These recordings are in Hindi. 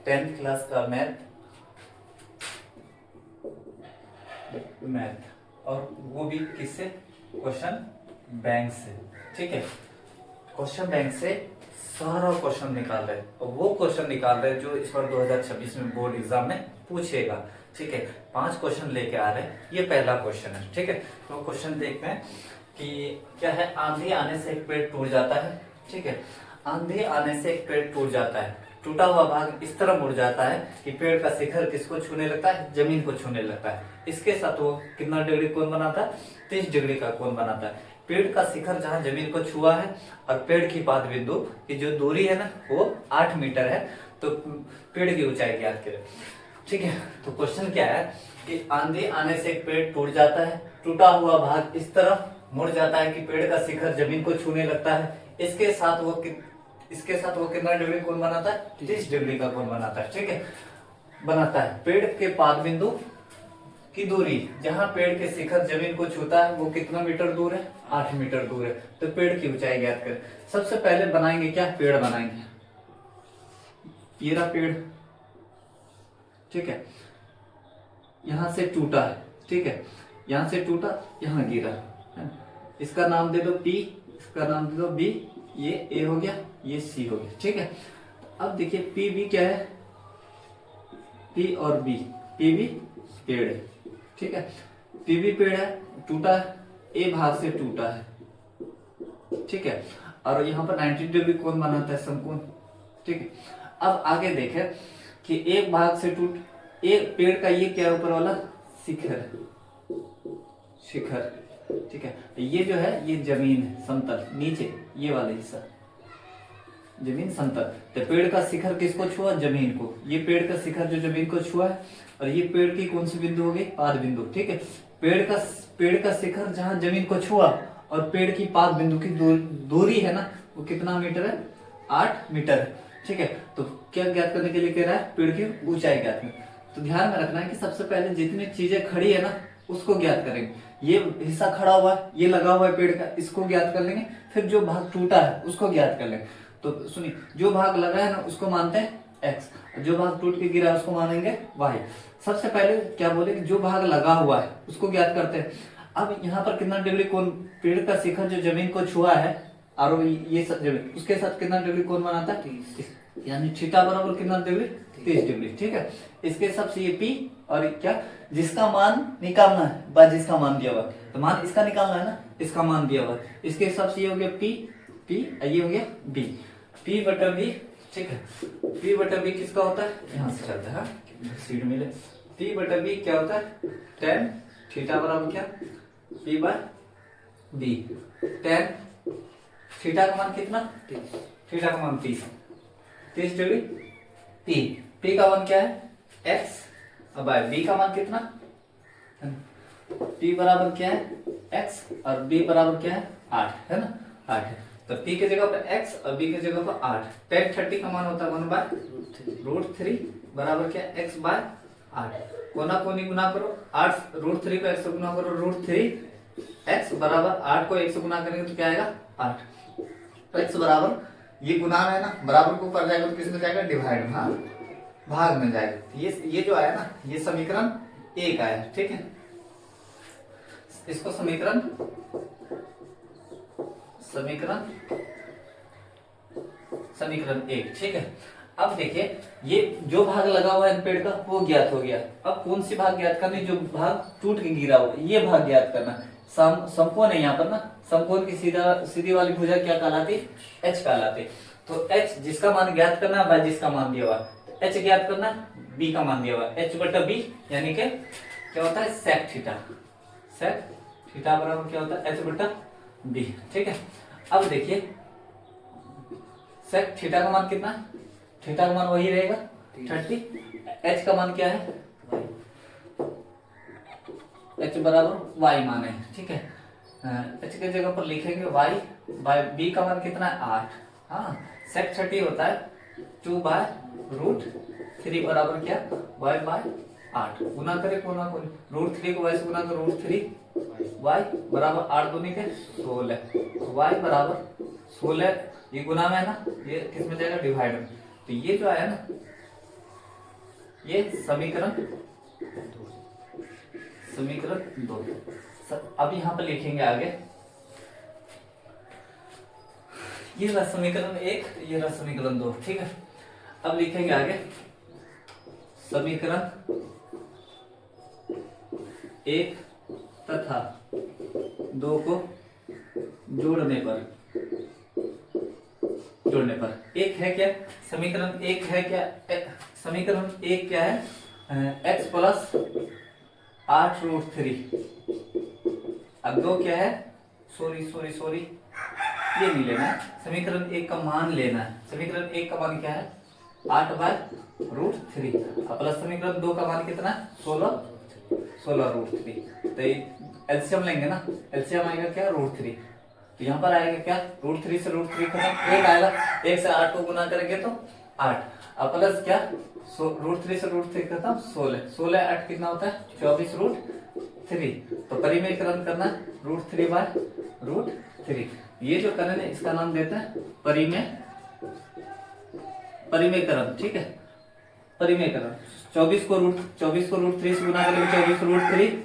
10th क्लास का मैथ और वो भी किससे, क्वेश्चन बैंक से। ठीक है, क्वेश्चन बैंक से सारा क्वेश्चन निकाल रहे हैं और वो क्वेश्चन निकाल रहे हैं जो इस बार 2026 में बोर्ड एग्जाम में पूछेगा। ठीक है, 5 क्वेश्चन लेके आ रहे हैं, ये पहला क्वेश्चन है। ठीक है, तो क्वेश्चन देखते हैं कि क्या है। आंधी आने से एक पेड़ टूट जाता है। ठीक है, आंधी आने से एक पेड़ टूट जाता है, टूटा हुआ भाग इस तरह मुड़ जाता है कि पेड़ का शिखर किसको छूने लगता है, जमीन को छूने लगता है। इसके साथ वो कितना डिग्री कोण बनाता है, 30 डिग्री का कोण बनाता है। पेड़ का शिखर जहां जमीन को छुआ है और पेड़ की पाद बिंदु की जो दूरी है ना वो 8 मीटर है, तो पेड़ की ऊंचाई ज्ञात करें। ठीक है, तो क्वेश्चन क्या है कि आंधी आने से एक पेड़ टूट जाता है, टूटा हुआ भाग इस तरफ मुड़ जाता है कि पेड़ का शिखर जमीन को छूने लगता है। इसके साथ वो कितना डिग्री कोण बनाता है, 30 डिग्री का कोण बनाता है। ठीक है, बनाता है। पेड़ के पाद बिंदु की दूरी जहां पेड़ के शिखर जमीन को छूता है वो कितना मीटर दूर है, 8 मीटर दूर है। तो पेड़ की ऊंचाई ज्ञात करें। सबसे पहले बनाएंगे क्या, पेड़ बनाएंगे। ये रहा पेड़। ठीक है, यहां से टूटा है। ठीक है, यहां से टूटा, यहां गिरा है। इसका नाम दे दो P, इसका नाम दे दो B, ये A हो गया, ये C हो गया। ठीक है, अब देखिए PB क्या है, P और B, PB पेड़ है। ठीक है, PB पेड़ है, टूटा है, A भाग से टूटा है। ठीक है, और यहाँ पर 90 डिग्री कोण बनाता है समकोण। ठीक है, अब आगे देखें कि एक भाग से एक पेड़ का ये क्या है, ऊपर वाला शिखर, शिखर। ठीक है, ये जो है ये जमीन है, समतल, नीचे ये वाला हिस्सा जमीन समतल। तो पेड़ का शिखर किसको छुआ, जमीन को। ये पेड़ का शिखर जो जमीन को छुआ है और ये पेड़ की कौन सी बिंदु हो गई, पाद बिंदु। ठीक है, पेड़ का शिखर जहां जमीन को छुआ और पेड़ की पाद बिंदु की दूरी है ना वो कितना मीटर है, 8 मीटर है। ठीक है, तो क्या ज्ञात करने के लिए कह रहा है, पेड़ की ऊंचाई ज्ञात करना। तो ध्यान में रखना है कि सबसे पहले जितनी चीजें खड़ी है ना उसको ज्ञात करेंगे। ये हिस्सा खड़ा हुआ है, ये लगा हुआ है पेड़ का, इसको ज्ञात कर लेंगे। फिर जो भाग टूटा है उसको ज्ञात कर लेंगे। तो सुनिए, जो भाग लगा है ना उसको मानते हैं x, जो भाग टूट के गिरा है उसको मानेंगे y। सबसे पहले क्या बोले कि जो भाग लगा हुआ है उसको ज्ञात करते हैं। अब यहाँ पर कितना डिग्री कोण, पेड़ का शिखर जो जमीन को छुआ है और ये सब जमीन, उसके साथ कितना डिग्री कोण बनाता है, 30, यानी थीटा बराबर कितना डिग्री, 30 डिग्री। ठीक है, इसके हिसाब से ये P और क्या, जिसका मान निकालना है, बस जिसका मान दिया हुआ है, तो मान इसका निकालना है ना, इसका मान दिया हुआ है। इसके हिसाब से ये हो गया P, ये हो गया B, P बटा B। ठीक है, P बटा B किसका होता है, यहां से चलता है, सीट मिले। P बटा B क्या होता है, tan थीटा बराबर क्या, P बाय B। tan थीटा का मान कितना, थीटा का मान 30 डिग्री। P का मान क्या है, x, अब B का मान कितना, P बराबर क्या है x और B बराबर क्या है 8, है ना, 8 है। तो P की जगह पर x और B की जगह पर 8। tan 30 का मान होता है 1/√3 बराबर क्या, x बाय 8। कोना कोनी गुना करो, 8 √3 को x से गुना करो, √3 x बराबर 8 को 1 से गुना करेंगे तो क्या आएगा 8। तो x बराबर, ये गुना है ना, बराबर को ऊपर जाएगा तो किस में जाएगा, डिवाइड, भाग में जाएगा। ये जो आया ना ये समीकरण 1 आया। ठीक है, इसको समीकरण 1। ठीक है, अब देखिए ये जो भाग लगा हुआ है पेड़ का वो ज्ञात हो गया। अब कौन सी भाग ज्ञात करनी, जो भाग टूट के गिरा हुआ ये भाग ज्ञात करना। समकोण है यहाँ पर ना, समकोण की सीधी वाली भुजा क्या कहलाती, h कहलाती। तो h जिसका मान ज्ञात करना है, जिसका मान दिया हुआ है, h ज्ञात करना, b का मान दिया हुआ है, h बटा b, यानी कि क्या होता है sec थीटा। sec थीटा बराबर क्या होता है, h बटा b। ठीक है, अब देखिए sec थीटा का मान कितना, थीटा का मान वही रहेगा 30, h का मान क्या है, h बराबर y मान है। ठीक है, h की जगह पर लिखेंगे y बाय b का मान कितना है 8। हाँ, sec 30 होता है 2/√3 बराबर क्या, y बाय 8। गुना करे कोना कोनी, √3 को y से गुना करो, √3 y बराबर 8 दूनी के 16, y बराबर 16, ये गुना में है ना, ये किस में जाएगा, डिवाइड में। तो ये जो आया ना ये समीकरण दो। अब यहां पर लिखेंगे आगे, ये रहा समीकरण एक, ये रहा समीकरण दो, ठीक है। अब लिखेंगे आगे समीकरण एक तथा दो को जोड़ने पर एक है क्या, समीकरण एक है क्या, समीकरण एक क्या है, x प्लस 8√3। अब दो क्या है, सॉरी ये नहीं लेना है, समीकरण एक का मान लेना है। समीकरण एक का मान क्या है, 8/√3, प्लस समीकरण दो का मान कितना है, 16√3। तो एलसीएम लेंगे ना, एलसीएम आएगा क्या, √3। तो यहाँ पर आएगा क्या, √3 से √3 खत्म, एक आएगा, एक से 8 को गुना करेंगे तो 8, अब प्लस क्या, √3 से √3 खत्म, 16 8 कितना होता है, 24√3। तो परिमेयकरण करना √3/√3। ये जो करण है इसका नाम देते हैं परिमेयकरण, ठीक है, परिमेयकरण। 24 को √3 से गुना करेंगे, 24√3,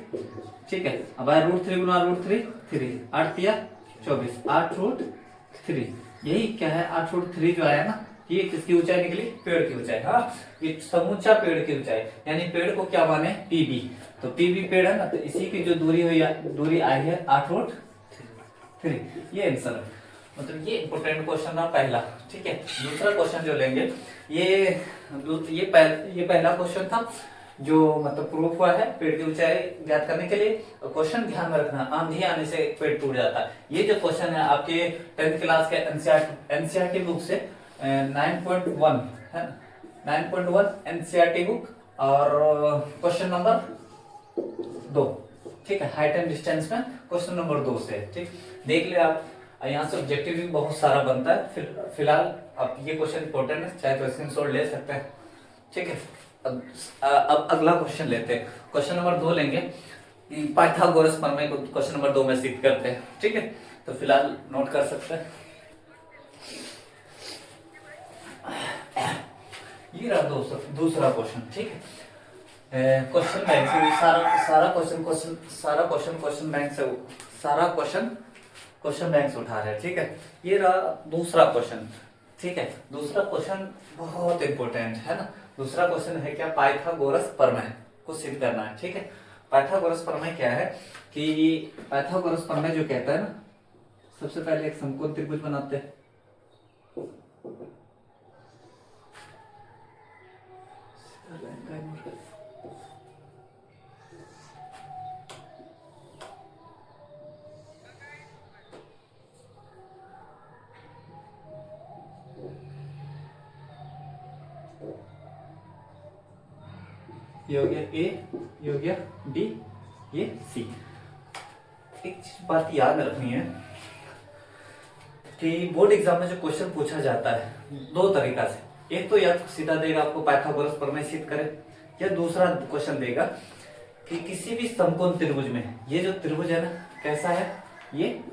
ठीक है। अब आया √3 गुना √3, 3, 8 दिया 24, 8√3। यही क्या है, 8√3 जो आया ना, ये किसकी ऊंचाई निकली, पेड़ की ऊंचाई। हाँ, ये समूचा पेड़ की ऊंचाई, यानी पेड़ को क्या माने, पीबी। तो पीबी पेड़ है ना, तो इसी की जो दूरी आई है 8√3, ये आंसर है। मतलब ये इंपोर्टेंट क्वेश्चन था पहला, ठीक है। दूसरा क्वेश्चन जो लेंगे, ये पहला क्वेश्चन था जो मतलब प्रूफ हुआ है पेड़ की ऊंचाई ज्ञात करने के लिए। क्वेश्चन ध्यान में रखना, आंधी आने से पेड़ टूट जाता है। ये जो क्वेश्चन है आपके 10th क्लास के एनसीईआरटी बुक से 9.1 है, 9.1 एनसीईआरटी बुक, और क्वेश्चन नंबर 2, ठीक है, हाइट एंड डिस्टेंस में क्वेश्चन नंबर 2 से, ठीक, देख ले आप। यहाँ से ऑब्जेक्टिव भी बहुत सारा बनता है। फिलहाल अब ये क्वेश्चन इंपॉर्टेंट है, चाहे तो स्क्रीनशॉट ले सकते हैं, ठीक है। अब अगला क्वेश्चन लेते हैं, क्वेश्चन नंबर 2 लेंगे, पाइथागोरस प्रमेय को क्वेश्चन नंबर 2 में सिद्ध करते हैं, ठीक है। तो फिलहाल नोट कर सकते हैं, ये रहा दूसरा क्वेश्चन, ठीक है। क्वेश्चन बैंक से सारा क्वेश्चन बैंक से उठा रहे हैं, ठीक है। ये रहा दूसरा क्वेश्चन, ठीक है। दूसरा क्वेश्चन बहुत इंपॉर्टेंट है ना। दूसरा क्वेश्चन है क्या, पाइथागोरस प्रमेय को सिद्ध करना है, ठीक है। पाइथागोरस प्रमेय क्या है कि पाइथागोरस प्रमेय जो कहता है ना, सबसे पहले एक समकोण त्रिभुज बनाते हैं, ये हो गया ए, ये हो गया डी, ये सी। एक बात याद रखनी है कि बोर्ड एग्जाम में जो क्वेश्चन पूछा जाता है दो तरीका से, एक तो या सीधा देगा आपको पाइथागोरस प्रमेय सिद्ध करे, या दूसरा क्वेश्चन देगा कि किसी भी समकोण त्रिभुज में, ये जो त्रिभुज है ना कैसा है, ये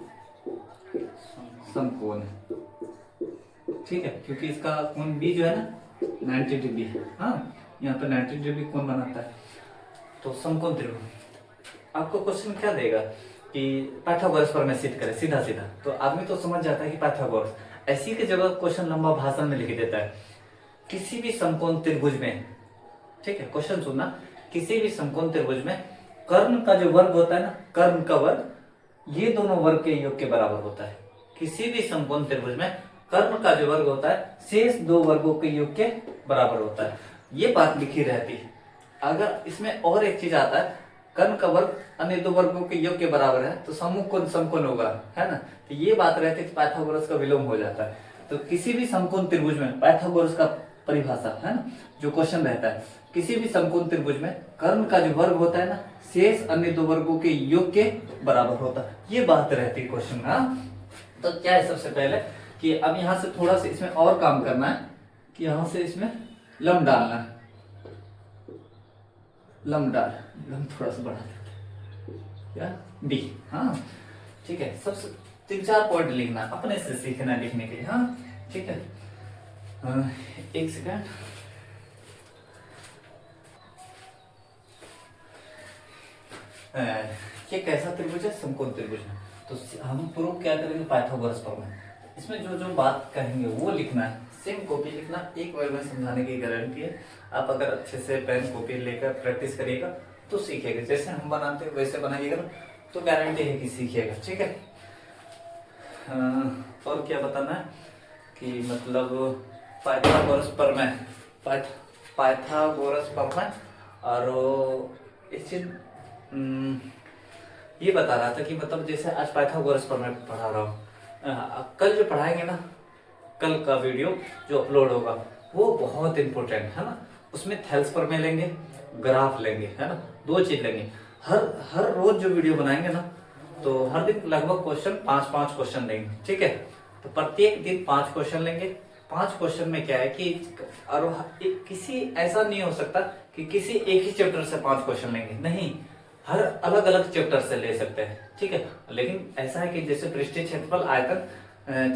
समकोण है, ठीक है, क्योंकि इसका कोण बी जो है ना 90 डिग्री है। हाँ, यहाँ पे 90 डिग्री कोण बनाता है, तो समकोण त्रिभुज। आपको क्वेश्चन क्या देगा कि पाइथागोरस प्रमेय सिद्ध करे, सीधा सीधा, तो आदमी तो समझ जाता है कि पाइथागोरस। ऐसी की जगह क्वेश्चन लंबा भाषण में लिख देता है, किसी भी समकोण त्रिभुज में, ठीक है, क्वेश्चन सुनना, किसी भी समकोण त्रिभुज में कर्ण का जो वर्ग होता है ना, कर्ण का वर्ग, ये दोनों वर्ग के योग के बराबर होता है। किसी भी समकोण त्रिभुज में कर्ण का जो वर्ग होता है शेष दो वर्गों के योग के बराबर होता है, ये बात लिखी रहती है। अगर इसमें और एक चीज आता है, कर्ण का वर्ग अन्य दो वर्गों के योग के बराबर है, तो समकोण समकोण होगा, है ना। तो ये बात रहती है, पाइथागोरस का विलोम हो जाता है। तो किसी भी समकोण त्रिभुज में पाइथागोरस का परिभाषा है ना, जो क्वेश्चन रहता है, किसी भी समकोण त्रिभुज में कर्ण का जो वर्ग होता है ना शेष अन्य दो वर्गों के योग के बराबर होता है, ये बात रहती है क्वेश्चन में। तो क्या है, सबसे पहले कि अब यहां से थोड़ा सा इसमें और काम करना है कि यहां से इसमें लंब डालना है, लंब थोड़ा सा बढ़ा देते क्या, डी। हाँ, ठीक है, सबसे 3-4 पॉइंट लिखना, अपने से सीखना लिखने के लिए। हाँ, ठीक है, एक सेकंड, ये कैसा त्रिभुज है? समकोण त्रिभुज है। तो हम प्रूफ क्या करेंगे? पाइथागोरस प्रमेय। इसमें जो जो बात कहेंगे वो लिखना है, सेम कॉपी लिखना, एक बार में समझाने की गारंटी है। आप अगर अच्छे से पेन कॉपी लेकर प्रैक्टिस करिएगा तो सीखिएगा, जैसे हम बनाते हैं वैसे बनाइएगा तो गारंटी है कि सीखिएगा। ठीक है। और क्या बताना है कि मतलब पाइथागोरस प्रमेय, पाइथागोरस प्रमेय। और एक चीज ये बता रहा था कि मतलब जैसे आज पाइथागोरस प्रमेय पढ़ा रहा हूँ, कल जो पढ़ाएंगे ना, कल का वीडियो जो अपलोड होगा वो बहुत इंपॉर्टेंट है ना। उसमें थेल्स प्रमेय लेंगे, ग्राफ लेंगे, है ना, 2 चीज लेंगे। हर रोज जो वीडियो बनाएंगे ना, तो हर दिन लगभग क्वेश्चन 5-5 क्वेश्चन लेंगे। ठीक है। तो प्रत्येक दिन 5 क्वेश्चन लेंगे। 5 क्वेश्चन में क्या है कि और किसी ऐसा नहीं हो सकता कि किसी एक ही चैप्टर से 5 क्वेश्चन लेंगे, नहीं, हर अलग अलग चैप्टर से ले सकते हैं। ठीक है। लेकिन ऐसा है कि जैसे पृष्ठीय क्षेत्रफल आयतन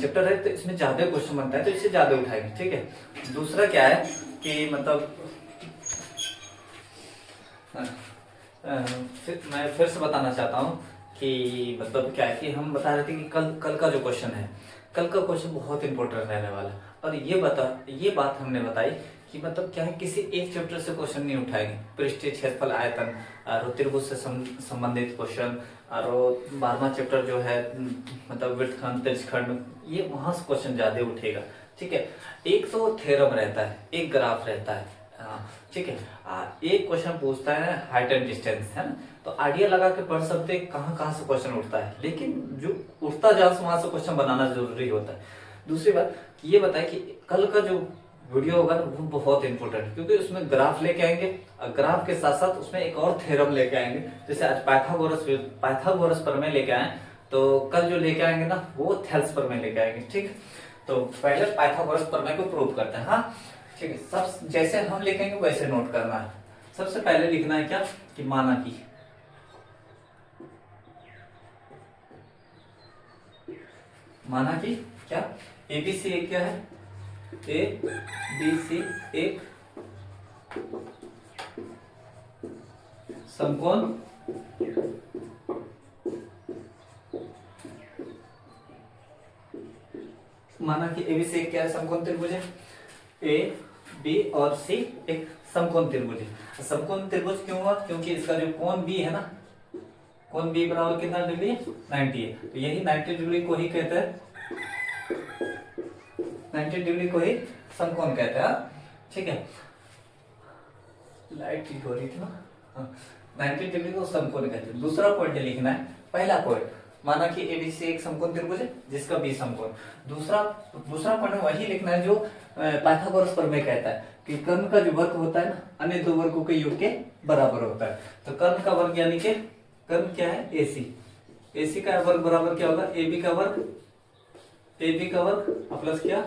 चैप्टर है तो इसमें ज्यादा क्वेश्चन बनता है तो इससे ज्यादा उठाएंगे। ठीक है। दूसरा क्या है कि मतलब मैं फिर से बताना चाहता हूँ कि मतलब क्या है कि हम बता रहे थे कि कल का जो क्वेश्चन है, कल का क्वेश्चन बहुत इंपॉर्टेंट रहने वाला है। और ये बात हमने बताई कि मतलब क्या है, किसी एक चैप्टर से क्वेश्चन नहीं उठाएंगे। पृष्ठीय क्षेत्रफल आयतन और त्रिभुज से संबंधित क्वेश्चन, और 12वां चैप्टर जो है मतलब वृत्तखंड, तिर्यकखंड, ये वहां से क्वेश्चन ज्यादा उठेगा। ठीक है। एक तो थ्योरम रहता है, एक ग्राफ रहता है। हाँ, ठीक है। एक क्वेश्चन पूछता है हाइट एंड डिस्टेंस, है ना, तो आइडिया लगा के पढ़ सकते हैं कहाँ कहाँ से क्वेश्चन उठता है, लेकिन जो उठता जहां से वहां से क्वेश्चन बनाना जरूरी होता है। दूसरी बात ये बताए कि कल का जो वीडियो होगा ना वो बहुत इंपॉर्टेंट है, क्योंकि उसमें ग्राफ लेके आएंगे और ग्राफ के साथ साथ उसमें एक और थ्योरम लेके आएंगे। जैसे आज पाइथागोरस प्रमेय लेके आए, तो कल जो लेके आएंगे ना वो थेल्स प्रमेय लेके आएंगे। ठीक है। तो पहले पाइथागोरस प्रमेय को प्रूव करते हैं। हाँ, ठीक है। सब जैसे हम लिखेंगे वैसे नोट करना है। सबसे पहले लिखना है क्या कि माना कि क्या एबीसी एक क्या है, ए बी सी एक समकोण माना कि एबीसी एक क्या है, समकोण त्रिभुज है। ए बी और सी एक समकोण त्रिभुज है। समकोण त्रिभुज क्यों हुआ? क्योंकि इसका जो कोण बी है ना, कोण बी बराबर कितना डिग्री है? 90 है। तो यही 90 डिग्री को ही कहते हैं, 90 डिग्री को ही समकोण कहते हैं। ठीक है। लाइट ठीक हो रही थी ना। 90 डिग्री को समकोण कहते हैं। दूसरा पॉइंट लिखना है, पहला पॉइंट माना कि एबीसी एक समकोण त्रिभुज है जिसका बी समकोण। दूसरा पॉइंट वही लिखना है जो पाइथागोरस प्रमेय कहता है कि कर्ण का जो वर्ग होता है ना अन्य दो वर्गों के योग के बराबर होता है। तो कर्ण का वर्ग यानी कि कर्ण क्या है? एसी का वर्ग बराबर क्या होगा? एबी का वर्ग प्लस क्या?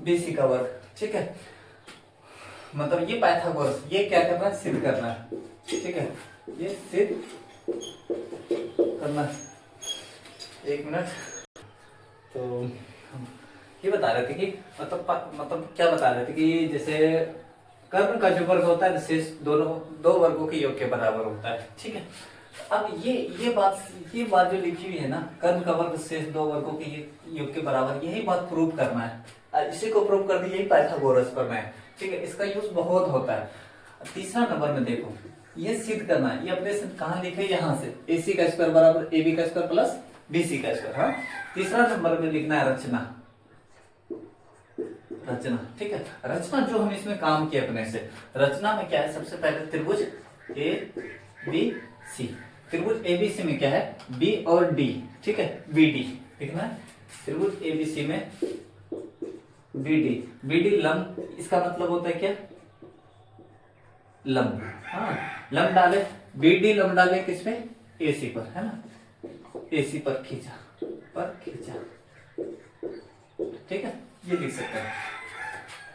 बीसी का वर्ग। ठीक है। मतलब ये पाइथागोरस, ये क्या करना है? सिद्ध करना है। ठीक है। ये सिद्ध करना है। एक मिनट। तो ये बता रहे थे कि मतलब क्या बता रहे थे कि जैसे कर्ण का जो वर्ग होता है शेष दो वर्गों के योग के बराबर होता है। ठीक है। अब ये बात जो लिखी हुई है ना, कर्ण का वर्ग शेष दो वर्गों के योग के बराबर, यही बात प्रूव करना है। इसी को प्रूव कर दी, यही पाइथागोरस प्रमेय है। ठीक है। इसका यूज बहुत होता है। तीसरा नंबर में देखो, ये सिद्ध करना है। ये अपने से कहां लिखे? यहां से AC का स्क्वायर बराबर AB का स्क्वायर प्लस BC का स्क्वायर। हाँ, तीसरा नंबर में लिखना है रचना। ठीक है। रचना जो हम इसमें काम किए अपने से, रचना में क्या है? सबसे पहले त्रिभुज ABC, त्रिभुज ABC में क्या है? B और D। ठीक है। BD लिखना है। त्रिभुज ABC में BD लंब, इसका मतलब होता है क्या? लंब। हाँ, लंब डाले, BD लंब डाले किस पे? AC पर, है ना, AC पर खींचा। ठीक है। ये लिख सकते हैं।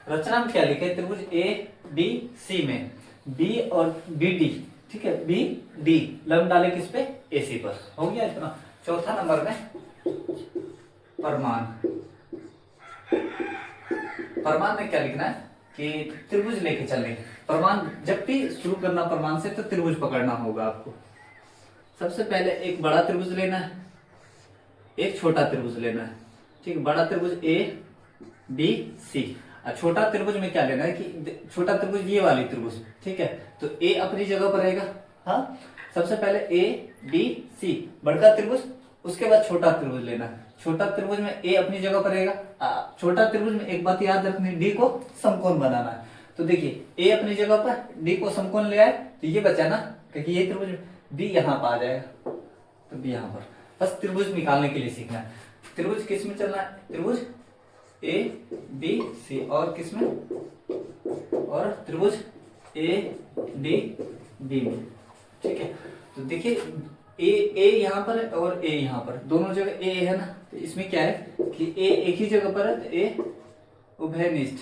रचना में क्या लिखे? त्रिभुज ABC में B और BD, ठीक है, BD लंब डाले किस पे? AC पर। हो गया इतना। चौथा नंबर में प्रमाण में क्या लिखना है कि त्रिभुज लेके चलने। प्रमाण जब भी शुरू करना प्रमाण से तो त्रिभुज पकड़ना होगा आपको। सबसे पहले एक बड़ा त्रिभुज लेना है, एक छोटा त्रिभुज लेना है। ठीक है, बड़ा त्रिभुज ए बी सी, और छोटा त्रिभुज में क्या लेना है कि छोटा त्रिभुज ये वाली त्रिभुज। ठीक है, तो ए अपनी जगह पर रहेगा। हाँ, सबसे पहले ए बी सी बड़का त्रिभुज, उसके बाद छोटा त्रिभुज लेना है। छोटा त्रिभुज में ए अपनी जगह पर रहेगा। छोटा त्रिभुज में एक बात याद रखनी, डी को समकोण बनाना है। तो देखिए ए अपनी जगह पर, डी को समकोण ले आए तो ये बचा ना, क्योंकि ये त्रिभुज बी यहाँ पर आ जाएगा, तो बी यहाँ पर। बस त्रिभुज निकालने के लिए सीखना है। त्रिभुज किस में चलना है? त्रिभुज ए बी सी, और किस में? और त्रिभुज ए डी बी में। ठीक है, तो देखिए ए यहाँ पर है और ए यहाँ पर, दोनों जगह ए है ना, तो इसमें क्या है कि ए एक ही जगह पर है, तो ए उभयनिष्ठ,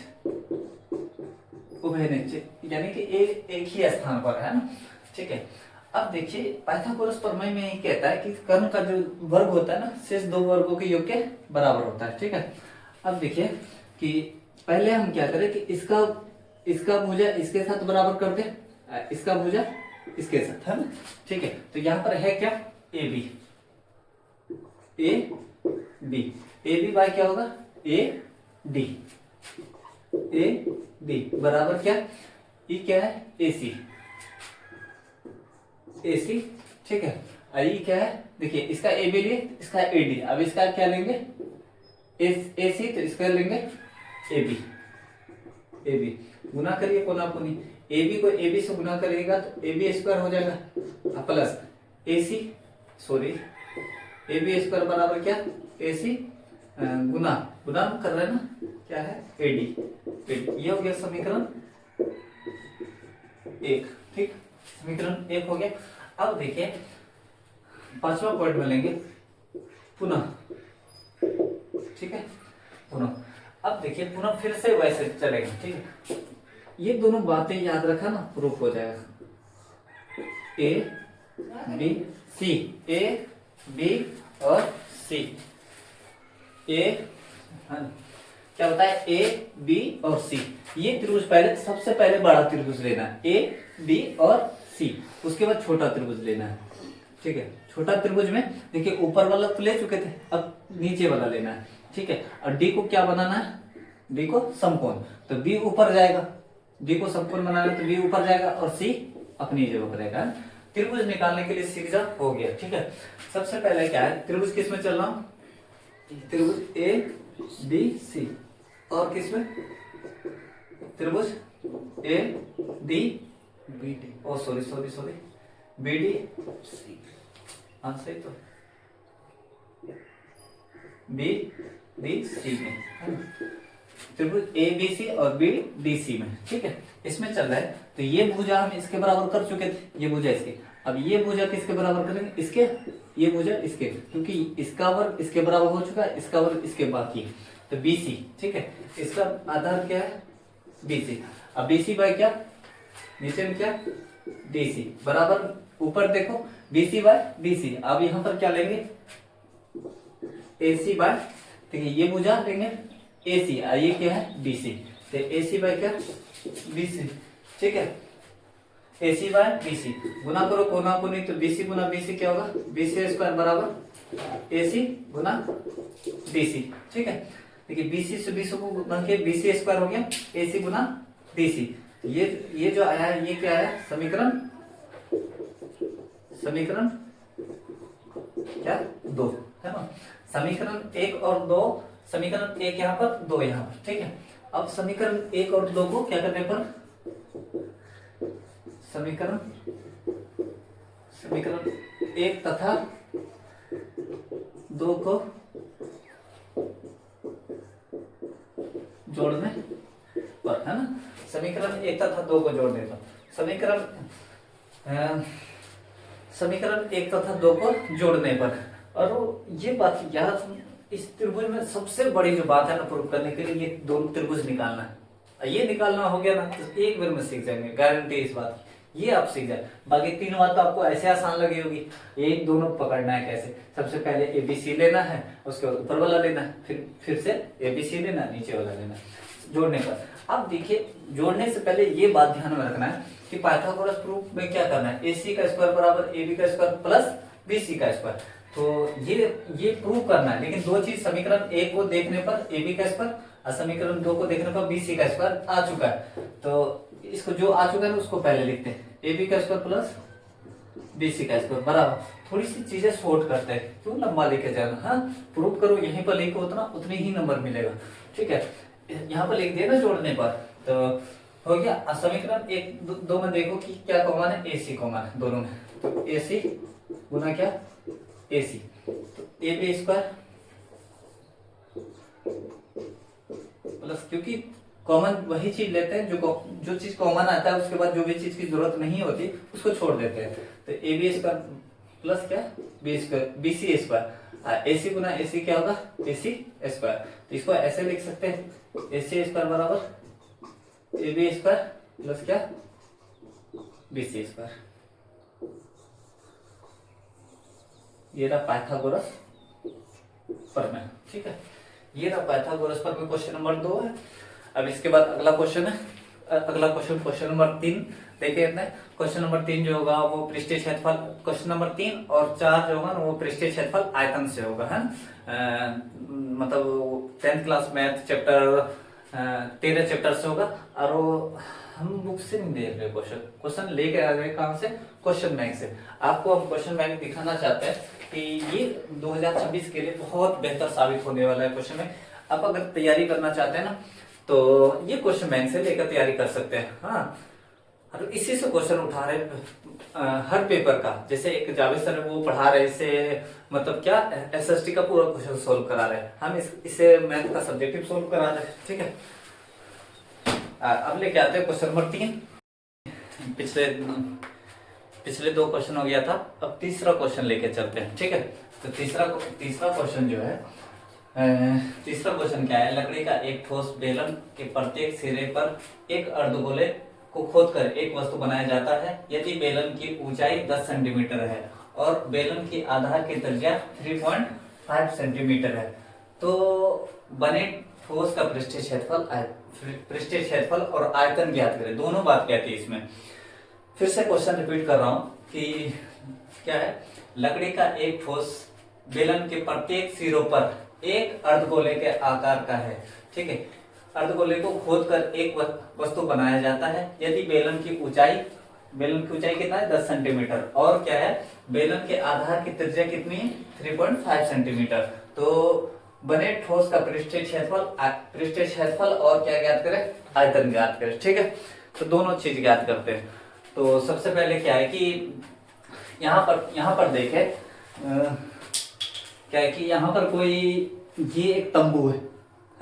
यानी कि ए एक ही स्थान पर है ना। ठीक है, अब देखिए पाइथागोरस प्रमेय में ये कहता है कि कर्ण का जो वर्ग होता है ना, शेष दो वर्गों के योग के बराबर होता है। ठीक है, अब देखिए कि पहले हम क्या करें कि इसका भुजा इसके साथ बराबर कर दे, इसका भुजा इसके साथ, है ना। ठीक है, तो यहाँ पर है क्या? ए बी बाय क्या होगा? ए डी बराबर क्या? ये क्या है? ए सी। ठीक है, और ये क्या है? देखिए इसका ए बी लिए, इसका ए डी, अब इसका क्या लेंगे? ए सी, तो इसका लेंगे ए बी। गुना करिए कोना कोनी, ए बी को ए बी से गुना करिएगा तो ए बी स्क्वायर हो जाएगा, प्लस ए बी स्क्वायर बराबर क्या? ए सी गुना कर रहे हैं ना, क्या है? A D. ये हो गया समीकरण 1। ठीक, समीकरण 1 हो गया। अब देखिए पांचवा पॉइंट में लेंगे पुनः। ठीक है, पुनः अब देखिए पुनः फिर से वैसे चलेगा। ठीक है, ये दोनों बातें याद रखा ना, प्रूफ हो जाएगा। A B C, A B और सी, क्या होता है? ए बी और सी, ये त्रिभुज पहले, सबसे पहले बड़ा त्रिभुज लेना है, ए बी और सी, उसके बाद छोटा त्रिभुज लेना है। ठीक है, छोटा त्रिभुज में देखिए ऊपर वाला तो ले चुके थे, अब नीचे वाला लेना है। ठीक है, और डी को क्या बनाना है? डी को समकोण, तो बी ऊपर जाएगा, डी को समकोण बनाना है तो बी ऊपर जाएगा और सी अपनी जगह पर रहेगा। त्रिभुज निकालने के लिए सीख जा, हो गया। ठीक है, सबसे पहले क्या है? त्रिभुज किस में चल रहा हूं? त्रिभुज ए बी सी, और किस में? त्रिभुज A D B D, oh sorry B D C, हाँ सही तो, बी डी सी में, त्रिभुज ए बी सी और बी डी सी में। ठीक है, इसमें चल रहा है, तो ये भुजा हम इसके बराबर कर चुके थे, ये भुजा इसके, अब ये भुजा किसके बराबर करेंगे? इसके, ये भुजा इसके, क्योंकि इसका वर्ग इसके बराबर हो चुका है, इसका वर्ग इसके बाकी, तो बी सी। ठीक है, इसका आधार क्या है? B C. अब बी सी बाय क्या? नीचे में क्या? डी सी बराबर, ऊपर देखो B C by D C. अब यहाँ पर क्या लेंगे? ए सी बाय, देखिए ये भुजा लेंगे ए सी, और ये क्या है? बी सी, तो ए सी बाय क्या? B C. ठीक है, ए सी बाय बी सी, गुना करो कोना कोनी, तो बी सी गुना बी सी क्या होगा? बी सी स्क्वायर बराबर ए सी गुना बी सी। ठीक है, देखिए बी सी से बी सी को गुना के बी सी स्क्वायर हो गया, ए सी गुना बी सी। ये जो आया है, ये क्या आया? समीकरण क्या? 2, है ना। समीकरण 1 और 2, समीकरण 1 यहाँ पर, 2 यहाँ पर। ठीक है, अब समीकरण 1 और 2 को क्या करने पर? समीकरण 1 तथा 2 को जोड़ने पर, है ना। समीकरण 1 तथा 2 को जोड़ने पर, समीकरण 1 तथा 2 को जोड़ने पर। और ये बात याद, इस त्रिभुज में सबसे बड़ी जो बात है ना प्रूव करने के लिए, ये दोनों त्रिभुज निकालना है। ये निकालना हो गया ना तो एक बार में सीख जाएंगे, गारंटी इस बात की, ये आप सीख जाए। बाकी 3 बात तो आपको ऐसे आसान लगी होगी। एक दोनों पकड़ना है कैसे? सबसे पहले ए बी सी लेना है, उसके बाद ऊपर वाला लेना है, फिर से ए बी सी लेना, नीचे वाला लेना, जोड़ने पर। अब देखिए जोड़ने से पहले ये बात ध्यान में रखना है कि पाइथागोरस प्रूफ में क्या करना है? ए सी का स्क्वायर बराबर ए बी का स्क्वायर प्लस BC का स्क्वायर। तो ये प्रूव करना है, लेकिन दो चीज समीकरण एक को देखने पर AB का स्क्वायर और समीकरण दो को देखने पर BC का स्क्वायर आ चुका है। तो इसको जो आ चुका है उसको पहले लिखते हैं, AB का स्क्वायर प्लस BC का स्क्वायर बराबर। थोड़ी सी चीजें शॉर्ट करते हैं, क्यों लंबा लेके जाना। हाँ, प्रूव करो यहीं पर लिखो उतने ही नंबर मिलेगा। ठीक है, यहाँ पर लिख दिया ना जोड़ने पर, तो हो गया। समीकरण एक दो में देखो कि क्या कॉमन है, AC कॉमन है दोनों में। तो AC गुना क्या, AC, तो AB स्क्वायर प्लस, क्योंकि कॉमन वही चीज लेते हैं जो चीज कॉमन आता है, उसके बाद जो भी चीज की जरूरत नहीं होती उसको छोड़ देते हैं। तो AB स्क्वायर प्लस क्या, BC स्क्वायर, AC गुना AC क्या होगा, AC स्क्वायर। तो इसको ऐसे लिख सकते हैं, AC स्क्वायर बराबर AB स्क्वायर प्लस क्या, BC स्क्वायर। ये रहा पाइथागोरस प्रमेय। ठीक है, ये रहा पाइथागोरस प्रमेय, क्वेश्चन नंबर 2 है। अब इसके बाद अगला क्वेश्चन है, अगला क्वेश्चन नंबर 3 देखिए। क्वेश्चन नंबर 3 जो होगा वो पृष्ठीय क्षेत्रफल, क्वेश्चन नंबर 3 और 4 जो होगा वो पृष्ठीय क्षेत्रफल आयतन से होगा, है मतलब 10th class math chapter 13 chapter से होगा। और वो हम बुक से नहीं देख रहे, क्वेश्चन लेके आ गए कहां से, क्वेश्चन बैंक से। आपको हम क्वेश्चन बैंक दिखाना चाहते हैं कि ये 2026 के लिए बहुत बेहतर साबित होने वाला है क्वेश्चन बैंक। आप अगर तैयारी करना चाहते हैं ना, तो ये क्वेश्चन बैंक से लेकर तैयारी कर सकते हैं। हाँ, और इसी से क्वेश्चन उठा रहे हर पेपर का, जैसे एक जावेद सर वो पढ़ा रहे, इसे मतलब क्या SST का पूरा क्वेश्चन सोल्व करा रहे हैं, हम इसे मैथ का सब्जेक्टिव सोल्व करा रहे हैं। ठीक है, अब लेके आते हैं क्वेश्चन नंबर 3। पिछले 2 क्वेश्चन हो गया था, अब तीसरा क्वेश्चन लेके चलते हैं। ठीक है, तो तीसरा क्वेश्चन जो है, तीसरा क्वेश्चन क्या है, लकड़ी का एक ठोस बेलन के प्रत्येक सिरे पर एक अर्धगोले को खोदकर एक वस्तु बनाया जाता है यदि बेलन की ऊंचाई 10 सेंटीमीटर है और बेलन की आधार की त्रिज्या 3.5 सेंटीमीटर है, तो बने ठोस का पृष्ठीय क्षेत्रफल और आयतन ज्ञात करें। दोनों बात कहती है इसमें। फिर से क्वेश्चन रिपीट कर रहा हूं कि क्या है, लकड़ी का एक ठोस बेलन के प्रत्येक सिरों पर एक अर्धगोले के आकार का है। ठीक है, अर्धगोले को खोदकर एक वस्तु बनाया जाता है यदि बेलन की ऊंचाई कितना है, 10 सेंटीमीटर, और क्या है, बेलन के आधार की त्रिज्या कितनी है, 3.5 सेंटीमीटर। तो बने ठोस का पृष्ठीय क्षेत्रफल और क्या ज्ञात करें, आयतन ज्ञात करें। ठीक है, तो दोनों चीज ज्ञात करते हैं। तो सबसे पहले क्या है कि यहाँ पर देखे क्या है कि यहाँ पर कोई ये एक तंबू है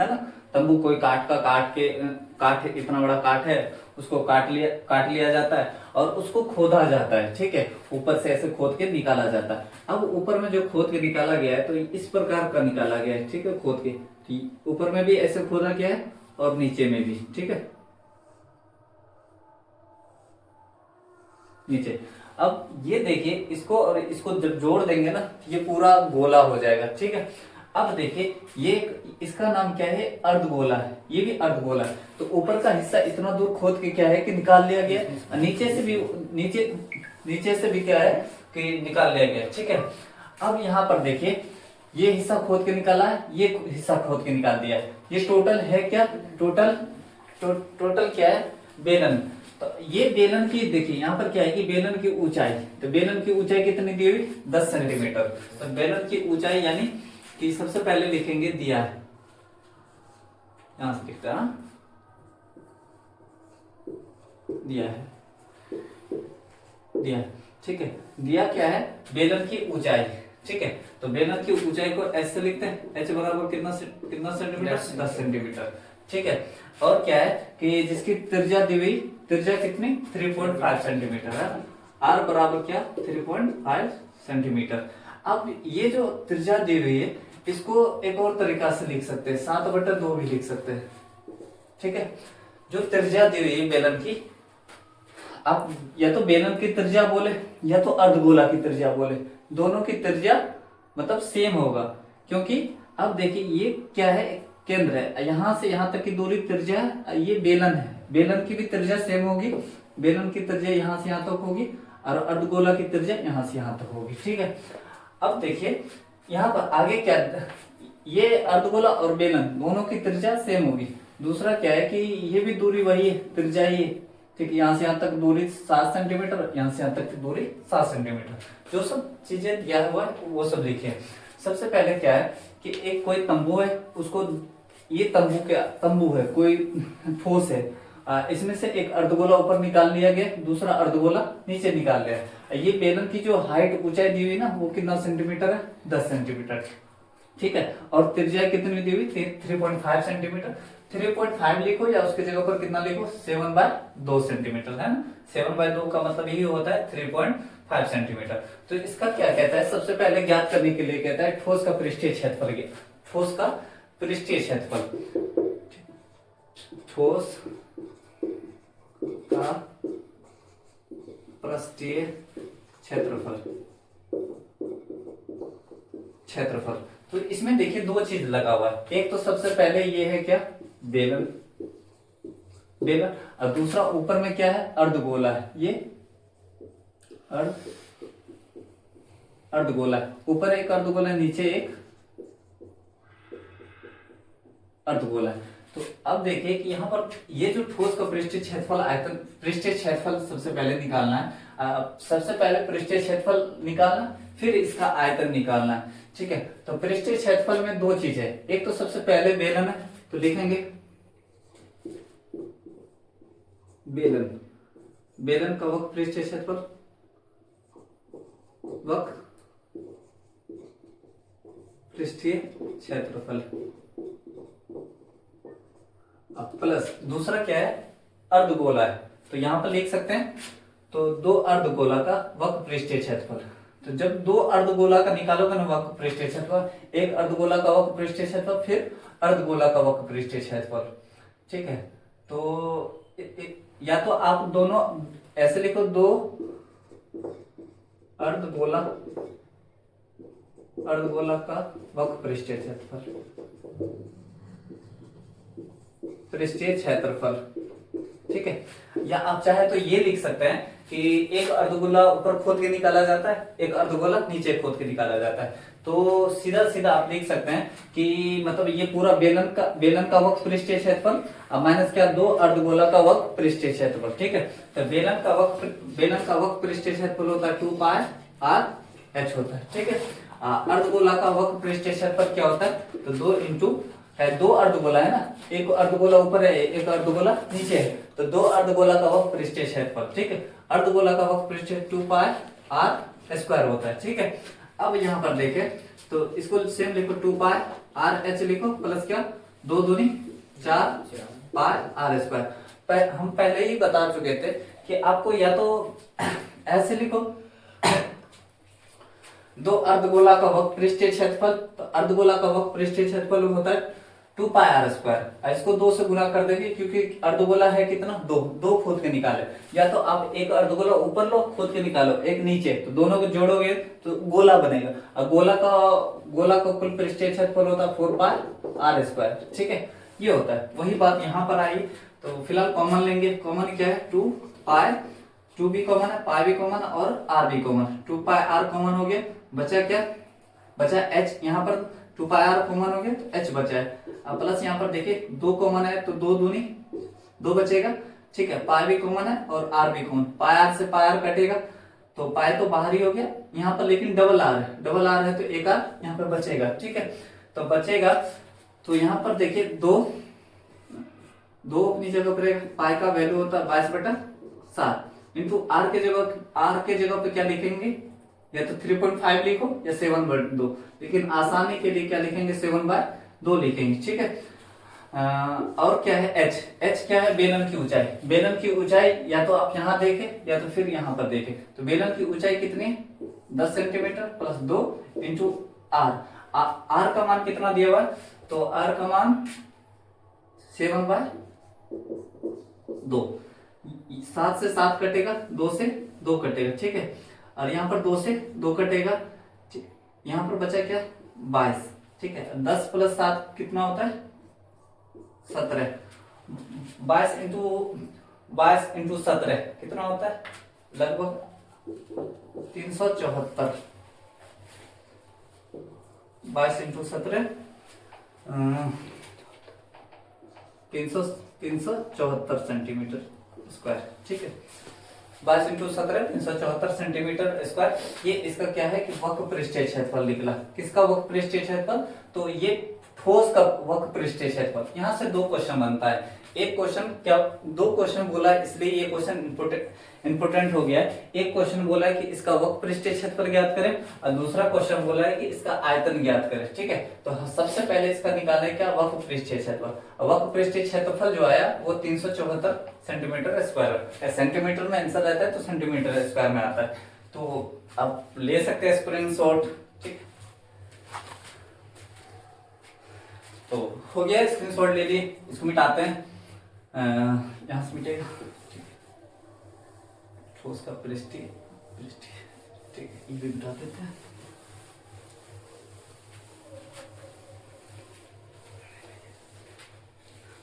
ना, तंबू कोई काट इतना बड़ा काट है, उसको काट लिया जाता है और उसको खोदा जाता है। ठीक है, ऊपर से ऐसे खोद के निकाला जाता है। अब ऊपर में जो खोद के निकाला गया है तो इस प्रकार का निकाला गया है। ठीक है, खोद के ऊपर में भी ऐसे खोदा गया है और नीचे में भी। ठीक है, नीचे। अब ये देखिए, इसको और इसको जब जोड़ देंगे ना, ये पूरा गोला हो जाएगा। ठीक है, अब देखिए ये इसका नाम क्या है, अर्धगोला है, ये भी अर्धगोला है। तो ऊपर का हिस्सा इतना दूर खोद के क्या है कि निकाल लिया गया, नीचे से भी क्या है कि निकाल लिया गया। ठीक है, अब यहाँ पर देखिए ये हिस्सा खोद के निकाला है, ये हिस्सा खोद के निकाल दिया है। ये टोटल है क्या, टोटल क्या है, बेलन। तो ये बेलन की देखिए यहाँ पर क्या है कि बेलन की ऊंचाई, तो बेलन की ऊंचाई कितनी दी हुई, 10 सेंटीमीटर। तो बेलन की ऊंचाई यानी कि सबसे पहले लिखेंगे दिया है, यहां से लिखता है, दिया है। ठीक है, दिया क्या है, बेलन की ऊंचाई। ठीक है, तो बेलन की ऊंचाई को ऐसे लिखते हैं, एच बराबर कितना सेंटीमीटर, 10 सेंटीमीटर। ठीक है, और क्या है कि जिसकी त्रिज्या दी हुई, त्रिज्या कितनी, 3.5 सेंटीमीटर है। आर बराबर क्या, 3.5 सेंटीमीटर। अब ये जो त्रिज्या दी हुई है इसको एक और तरीका से लिख सकते हैं, 7/2 भी लिख सकते हैं। ठीक है, जो त्रिज्या दी हुई है बेलन की, आप या तो बेलन की त्रिज्या बोले या तो अर्धगोला की त्रिज्या बोले, दोनों की त्रिज्या मतलब सेम होगा। क्योंकि अब देखिए ये क्या है, केंद्र है, यहां से यहां तक की दूरी त्रिज्या, ये बेलन है, बेलन की भी त्रिज्या सेम होगी, बेलन की त्रिज्या यहां से यहां तक होगी और अर्धगोला की त्रिज्या यहाँ से यहाँ तक होगी। ठीक है, अब देखिए यहाँ पर आगे क्या, ये अर्धगोला और बेलन दोनों की त्रिज्या सेम होगी। दूसरा क्या है कि ये भी दूरी वही है, त्रिज्या ही है। ठीक है, यहाँ से यहाँ तक दूरी 7 सेंटीमीटर, यहाँ से यहाँ तक की दूरी 7 सेंटीमीटर। जो सब चीजें दिया हुआ है वो सब लिखिए। सबसे पहले क्या है कि एक कोई तंबू है, उसको ये तंबू है, कोई ठोस है, इसमें से एक अर्धगोला ऊपर निकाल लिया गया, दूसरा अर्धगोला नीचे निकाल लिया है। ये बेलन की जो हाइट ऊंचाई दी हुई ना वो कितना सेंटीमीटर है, 10 सेंटीमीटर। ठीक है, और त्रिज्या कितनी दी हुई, 3.5 सेंटीमीटर। 3.5 लिखो या उसके जगह पर कितना लिखो, 7/2 सेंटीमीटर, है ना। 7/2 का मतलब यही होता है 3.5 सेंटीमीटर। तो इसका क्या कहता है, सबसे पहले ज्ञात करने के लिए कहता है ठोस का पृष्ठीय क्षेत्रफल। ठोस का पृष्ठीय क्षेत्रफल, ठोस का पृष्ठीय क्षेत्रफल। तो इसमें देखिए दो चीज लगा हुआ है, एक तो सबसे पहले ये है क्या, बेलन, और दूसरा ऊपर में क्या है, अर्धगोला है। ये अर्धगोला है, ऊपर एक अर्धगोला है, नीचे एक अर्धगोला है। तो अब देखिए कि यहाँ पर ये जो ठोस का पृष्ठीय क्षेत्रफल, आयतन पृष्ठीय क्षेत्रफल सबसे पहले निकालना है। सबसे पहले पृष्ठीय क्षेत्रफल निकालना, फिर इसका आयतन निकालना है। ठीक है, तो पृष्ठीय क्षेत्रफल में दो चीज है, एक तो सबसे पहले बेलन है, तो लिखेंगे बेलन का वक्र पृष्ठीय क्षेत्रफल, वक्र पृष्ठीय क्षेत्रफल, प्लस दूसरा क्या है, अर्धगोला है, तो यहां पर लिख सकते हैं, तो दो अर्धगोला का वक्र पृष्ठीय क्षेत्रफल। तो जब दो अर्धगोला का निकालोगे ना वक्र पृष्ठीय क्षेत्रफल, एक अर्धगोला का वक्र पृष्ठीय क्षेत्रफल, फिर अर्धगोला का वक्र पृष्ठीय क्षेत्रफल। ठीक है, तो या तो आप दोनों ऐसे लिखो, दो अर्धगोला का वक्र पृष्ठीय क्षेत्रफल। ठीक है, या आप चाहे तो ये लिख सकते हैं कि एक अर्धगोला ऊपर खोद के निकाला जाता है, एक अर्धगोला नीचे खोद के निकाला जाता है। तो सीधा सीधा आप लिख सकते हैं कि मतलब ये पूरा बेलन का वक्र पृष्ठीय क्षेत्रफल माइनस क्या, दो अर्धगोला का वक्र पृष्ठीय क्षेत्रफल। ठीक है, तो बेलन का वक्र पृष्ठीय क्षेत्रफल होता है 2πr/h होता है। ठीक है, अर्धगोला का वक्र पृष्ठीय क्षेत्रफल क्या होता है, तो 2 इंटू है, दो अर्धगोला है ना, एक अर्धगोला ऊपर है, एक अर्धगोला नीचे है, तो दो अर्धगोला का वक्र पृष्ठीय क्षेत्रफल। ठीक है, अर्धगोला का वक्र पृष्ठीय 2πr² होता है। ठीक है, अब यहाँ पर देखें तो इसको सेम लिखो, 2πr/h लिखो, प्लस क्या, 2 दूनी 4πr²। हम पहले ही बता चुके थे कि आपको या तो ऐसे लिखो, दो अर्धगोला का वक्र पृष्ठीय क्षेत्रफल, तो अर्धगोला का वक्र पृष्ठीय क्षेत्रफल होता है 2πr²। इसको 2 से गुना कर देंगे क्योंकि अर्धगोला है कितना, दो खोद के निकाले। या तो आप एक अर्धगोला ऊपर लो, खोद के निकालो, एक नीचे, तो दोनों को जोड़ोगे तो गोला बनेगा। और गोला का कुल पृष्ठीय क्षेत्रफल होता है 4πr²। ठीक है, ये होता है, वही बात यहाँ पर आई। तो फिलहाल कॉमन लेंगे, कॉमन क्या है, 2 भी कॉमन है, पाई भी कॉमन और आर भी कॉमन। 2πr कॉमन हो गया, बचा क्या, बचा h, यहाँ पर 2πr कॉमन हो गया तो h बचा है। अब प्लस यहाँ पर देखिए 2 कॉमन है, तो 2 दूनी 2 बचेगा। ठीक है, पाई भी कॉमन है और आर भी कॉमन, पाई आर से पाई आर कटेगा, तो पाई तो बाहर ही हो गया यहाँ पर, लेकिन डबल आर है तो एक आर यहाँ पर बचेगा। ठीक है, तो बचेगा, तो यहाँ पर देखिए 2 अपनी जगह पर रहेगा, पाई का वैल्यू होता है 22/7 इंटू आर के जगह पे क्या लिखेंगे, या तो 3.5 लिखो या 7/2, लेकिन आसानी के लिए क्या लिखेंगे, 7/2 लिखेंगे। ठीक है, और क्या है, h क्या है, बेलन की ऊंचाई या तो आप यहाँ देखें या तो फिर यहाँ पर देखें, तो बेलन की ऊंचाई कितनी, 10 सेंटीमीटर प्लस 2 इंटू आर का मान कितना दिया हुआ है, तो आर का मान 7/2, 7 से 7 कटेगा, 2 से 2 कटेगा। ठीक है, और यहाँ पर 2 से 2 कटेगा, यहाँ पर बचा क्या, 22। ठीक है, 10 + 7 कितना होता है, 17। 22 इंटू 17 कितना होता है, लगभग 374, 22 इंटू 17, 374 सेंटीमीटर स्क्वायर। ठीक है, 22 इंटू 17, 374 सेंटीमीटर स्क्वायर। ये इसका क्या है कि वक्र पृष्ठीय क्षेत्रफल निकला। किसका वक्र पृष्ठीय क्षेत्रफल? तो ये ठोस का वक्र पृष्ठीय क्षेत्रफल। यहाँ से दो क्वेश्चन बनता है। एक क्वेश्चन क्या, दो क्वेश्चन बोला है इसलिए ये क्वेश्चन इंपोर्टेंट हो गया है। एक क्वेश्चन बोला है कि इसका वक्र पृष्ठीय क्षेत्रफल ज्ञात करें और दूसरा क्वेश्चन बोला है कि इसका आयतन ज्ञात करें। ठीक है, तो सबसे पहले इसका निकालें क्या, वक्र पृष्ठीय क्षेत्रफल। वक्र पृष्ठीय क्षेत्रफल जो आया वो 374 सेंटीमीटर स्क्वायर। सेंटीमीटर में आंसर रहता है तो सेंटीमीटर स्क्वायर में आता है। तो आप ले सकते हैं स्क्रीनशॉट। ठीक, तो हो गया, स्क्रीनशॉट ले लिए। इसको मिटाते हैं, यहां से मिटेगा। ठोस का पृष्ठीय, ठीक है, ये भी मिटा देते हैं।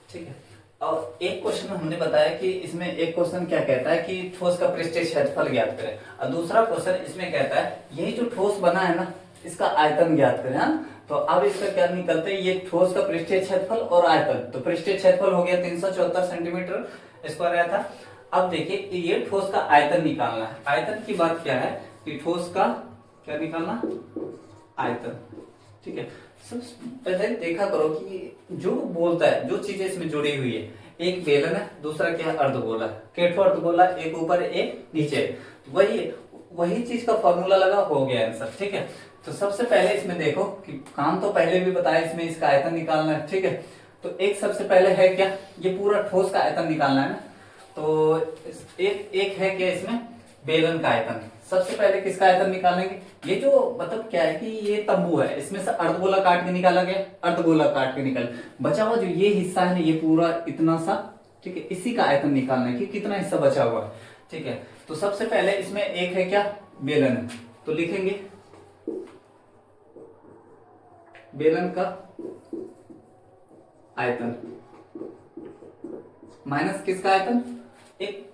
ठीक है, और एक क्वेश्चन हमने बताया कि इसमें एक क्वेश्चन क्या कहता है कि ठोस का पृष्ठीय क्षेत्रफल ज्ञात करें और दूसरा क्वेश्चन इसमें कहता है यही जो ठोस बना है ना इसका आयतन ज्ञात करें। हाँ, तो अब इसका क्या निकलते हैं, ये ठोस का पृष्ठीय क्षेत्रफल और आयतन। तो पृष्ठीय क्षेत्रफल हो गया 374 सेंटीमीटर स्क्वायर आया था। अब देखिए ये ठोस का आयतन निकालना है। आयतन की बात क्या है कि ठोस का क्या निकालना, आयतन। ठीक है, सब पहले देखा करो कि जो बोलता है, जो चीजें इसमें जुड़ी हुई है, एक बेलन है, दूसरा क्या है, अर्धगोला। केठो अर्धगोला, एक ऊपर एक नीचे, वही चीज का फॉर्मूला लगा, हो गया आंसर। ठीक है, तो सबसे पहले इसमें देखो कि काम तो पहले भी बताया, इसमें इसका आयतन निकालना है। ठीक है, तो एक सबसे पहले है क्या, ये पूरा ठोस का आयतन निकालना है ना। तो एक है क्या इसमें, बेलन का आयतन। सबसे पहले किसका आयतन निकालेंगे, ये जो मतलब क्या है कि ये तंबू है, इसमें से अर्धगोला काट के निकाला गया, अर्धगोला काट के निकल, बचा हुआ जो ये हिस्सा है ना, ये पूरा इतना सा। ठीक है, इसी का आयतन निकालना है कि कितना हिस्सा बचा हुआ है। ठीक है, तो सबसे पहले इसमें एक है क्या, बेलन है, तो लिखेंगे बेलन का आयतन माइनस किसका आयतन, एक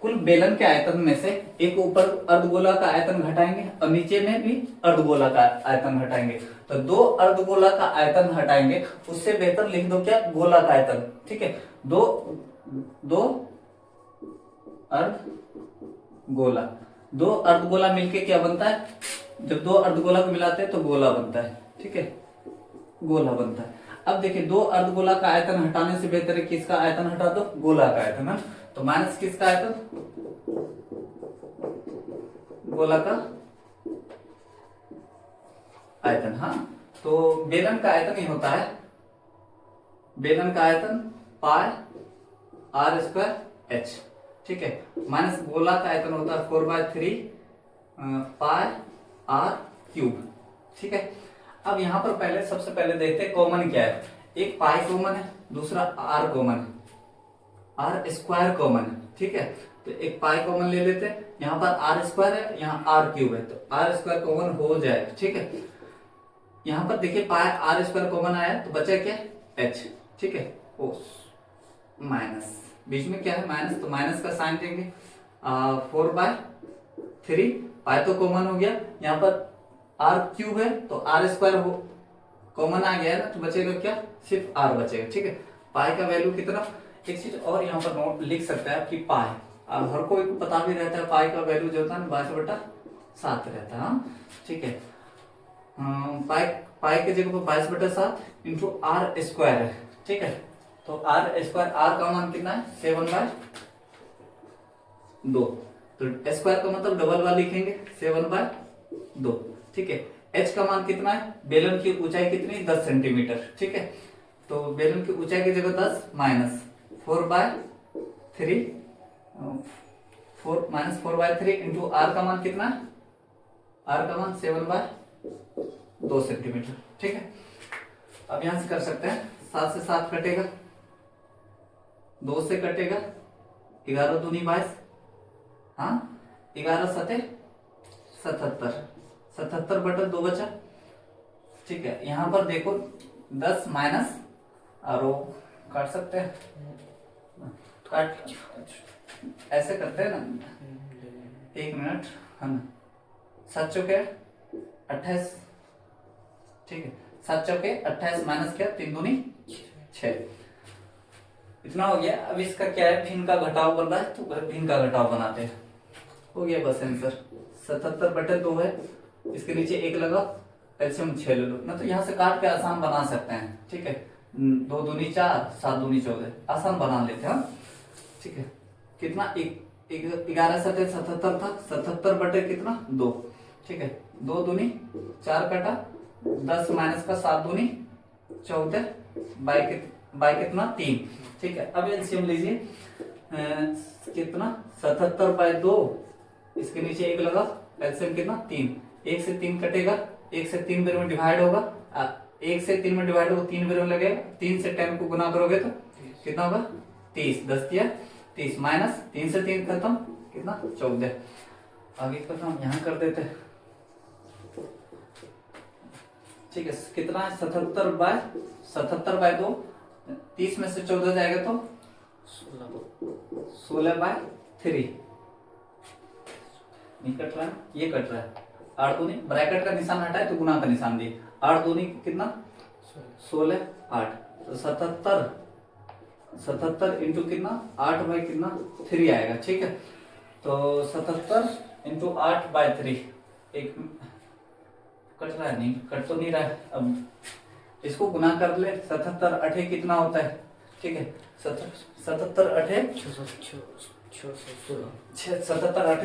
कुल बेलन के आयतन में से एक ऊपर अर्धगोला का आयतन घटाएंगे और नीचे में भी अर्धगोला का आयतन घटाएंगे। तो दो अर्धगोला का आयतन हटाएंगे, उससे बेहतर लिख दो क्या, गोला का आयतन। ठीक है, दो अर्धगोला, दो अर्धगोला मिलके क्या बनता है, जब दो अर्धगोला को मिलाते हैं तो गोला बनता है। ठीक है, गोला बनता है। अब देखिए दो अर्धगोला का आयतन हटाने से बेहतर है किसका आयतन हटा दो, गोला का आयतन है। तो माइनस किसका आयतन, गोला का आयतन। हाँ, तो बेलन का आयतन ही होता है, बेलन का आयतन पाई आर स्क्वायर एच। ठीक है, माइनस गोला का आयतन होता है 4/3 पाई आर क्यूब। ठीक है, अब यहां पर पहले सबसे पहले देखते हैं कॉमन क्या है। एक पाई कॉमन है, दूसरा आर कॉमन है, आर स्क्वायर कॉमन है। ठीक है, तो एक पाई कॉमन ले लेते हैं, यहाँ पर आर स्क्वायर है, यहाँ आर क्यूब है, तो आर स्क्वायर कॉमन हो जाएगा। ठीक है, यहाँ पर देखिए पाई आर स्क्वायर कॉमन आया तो बचा क्या, एच। ठीक है, ओ माइनस, बीच में क्या है माइनस, तो माइनस का साइन देंगे। 4/3 पाई तो कॉमन हो गया, यहाँ पर आर क्यूब है तो आर स्क्वायर हो कॉमन आ गया है ना, तो बचेगा क्या, सिर्फ आर बचेगा। ठीक है, पाई का वैल्यू कितना, एक चीज और यहाँ पर नोट लिख सकते हैं कि पाई, हर कोई को पता भी रहता है पाई का वैल्यू जो होता है 22/7 रहता है। हाँ, ठीक है, पाई के जगह पर 22/7 इंटू आर स्क्वायर है। ठीक है, तो आर स्क्वायर, आर का मान कितना है 7/2, तो स्क्वायर का मतलब डबल वाला लिखेंगे 7/2। ठीक है, एच का मान कितना है, बेलन की ऊंचाई कितनी, 10 सेंटीमीटर। ठीक है, तो बेलन की ऊंचाई की जगह 10 माइनस 4/3 इंटू आर का मान कितना है, आर का मान 7/2 सेंटीमीटर। ठीक है, अब यहां से कर सकते हैं, 7 से 7 कटेगा, 2 से कटेगा, 11 दूनी 22, हाँ 11 सते 77, 77/2 बचा। ठीक है, यहां पर देखो 10 माइनस और वो काट सकते हैं, काट ऐसे करते हैं ना, 1 मिनट है ना, 7 चौके 28, ठीक है, 7 चौके 28 माइनस क्या 3 दूनी 6, इतना हो गया। अब इसका क्या है, भिन्न का घटाव बन रहा है तो भिन्न का घटाव बनाते हैं, हो गया बस आंसर। 77/2 है, इसके नीचे 1 लगा, एलसीएम 6 ले लो ना, तो यहाँ से काट के आसान बना सकते हैं, ठीक है। 2 दूनी 4, 7 दूनी 14, आसान बना लेते हैं, ठीक है। कितना 11 7 77 था, 77 बटे कितना 2, ठीक है। 2 दूनी 4 कटा, 10 माइनस का 7 दूनी 14, बाई कितना 3, ठीक है। अब एलसीएम लीजिए, कितना 77/2, इसके नीचे 1 लगा, एलसीएम कितना 3, 1 से 3 कटेगा, 1 से 3 बार में डिवाइड होगा, 1 से 3 में डिवाइड होगा, 3 बार में लगेगा, 3 से 10 को गुना करोगे तो कितना होगा 30, 10 दिया 30, माइनस 3 से 3 खत्म, कितना 14, आगे का काम यहाँ कर देते, ठीक है। कितना है 77/2, 30 में से 14 जाएगा तो 16/3, नहीं कट रहा है, ये कट रहा है, 8 दूनी ब्रैकेट का निशान हटाए तो गुना का निशान दिए, 8 दूनी कितना 16, 8, तो 77 इंटू कितना 8/3 आएगा, ठीक है। तो 77 इंटू 8/3, एक कट रहा है, नहीं कट तो नहीं रहा है, अब इसको गुना कर ले, 77 8 कितना होता है, ठीक है। 77 8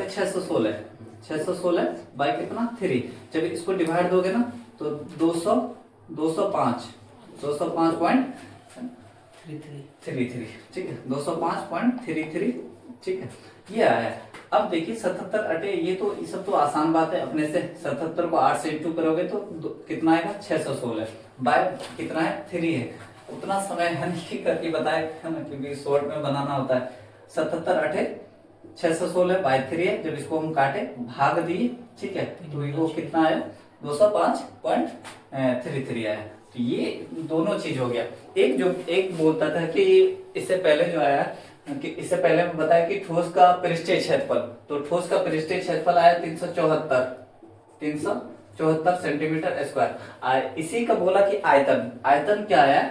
616, 616 बाई कितना 3, जब इसको डिवाइड दोगे ना तो 205.33, ठीक है, 205.33, ठीक है, ये आया। अब देखिए 77 8, ये तो ये सब तो आसान बात है अपने से, 77 को 8 से इंटू करोगे तो कितना आएगा 616, बाय कितना है 3 है, उतना समय है नहीं करके बताए है ना, क्योंकि शॉर्ट में बनाना होता है। 77 8 616 बाय 3 है, जब इसको हम काटे भाग दिए, ठीक है, तो वो कितना आया 205.33 आया। तो ये दोनों चीज हो गया। एक बोलता था कि इससे पहले जो आया कि इससे पहले मैं बताया कि ठोस का पृष्ठीय क्षेत्रफल, तो ठोस का पृष्ठीय क्षेत्रफल आया 374 सेंटीमीटर स्क्वायर। इसी का बोला कि आयतन क्या आया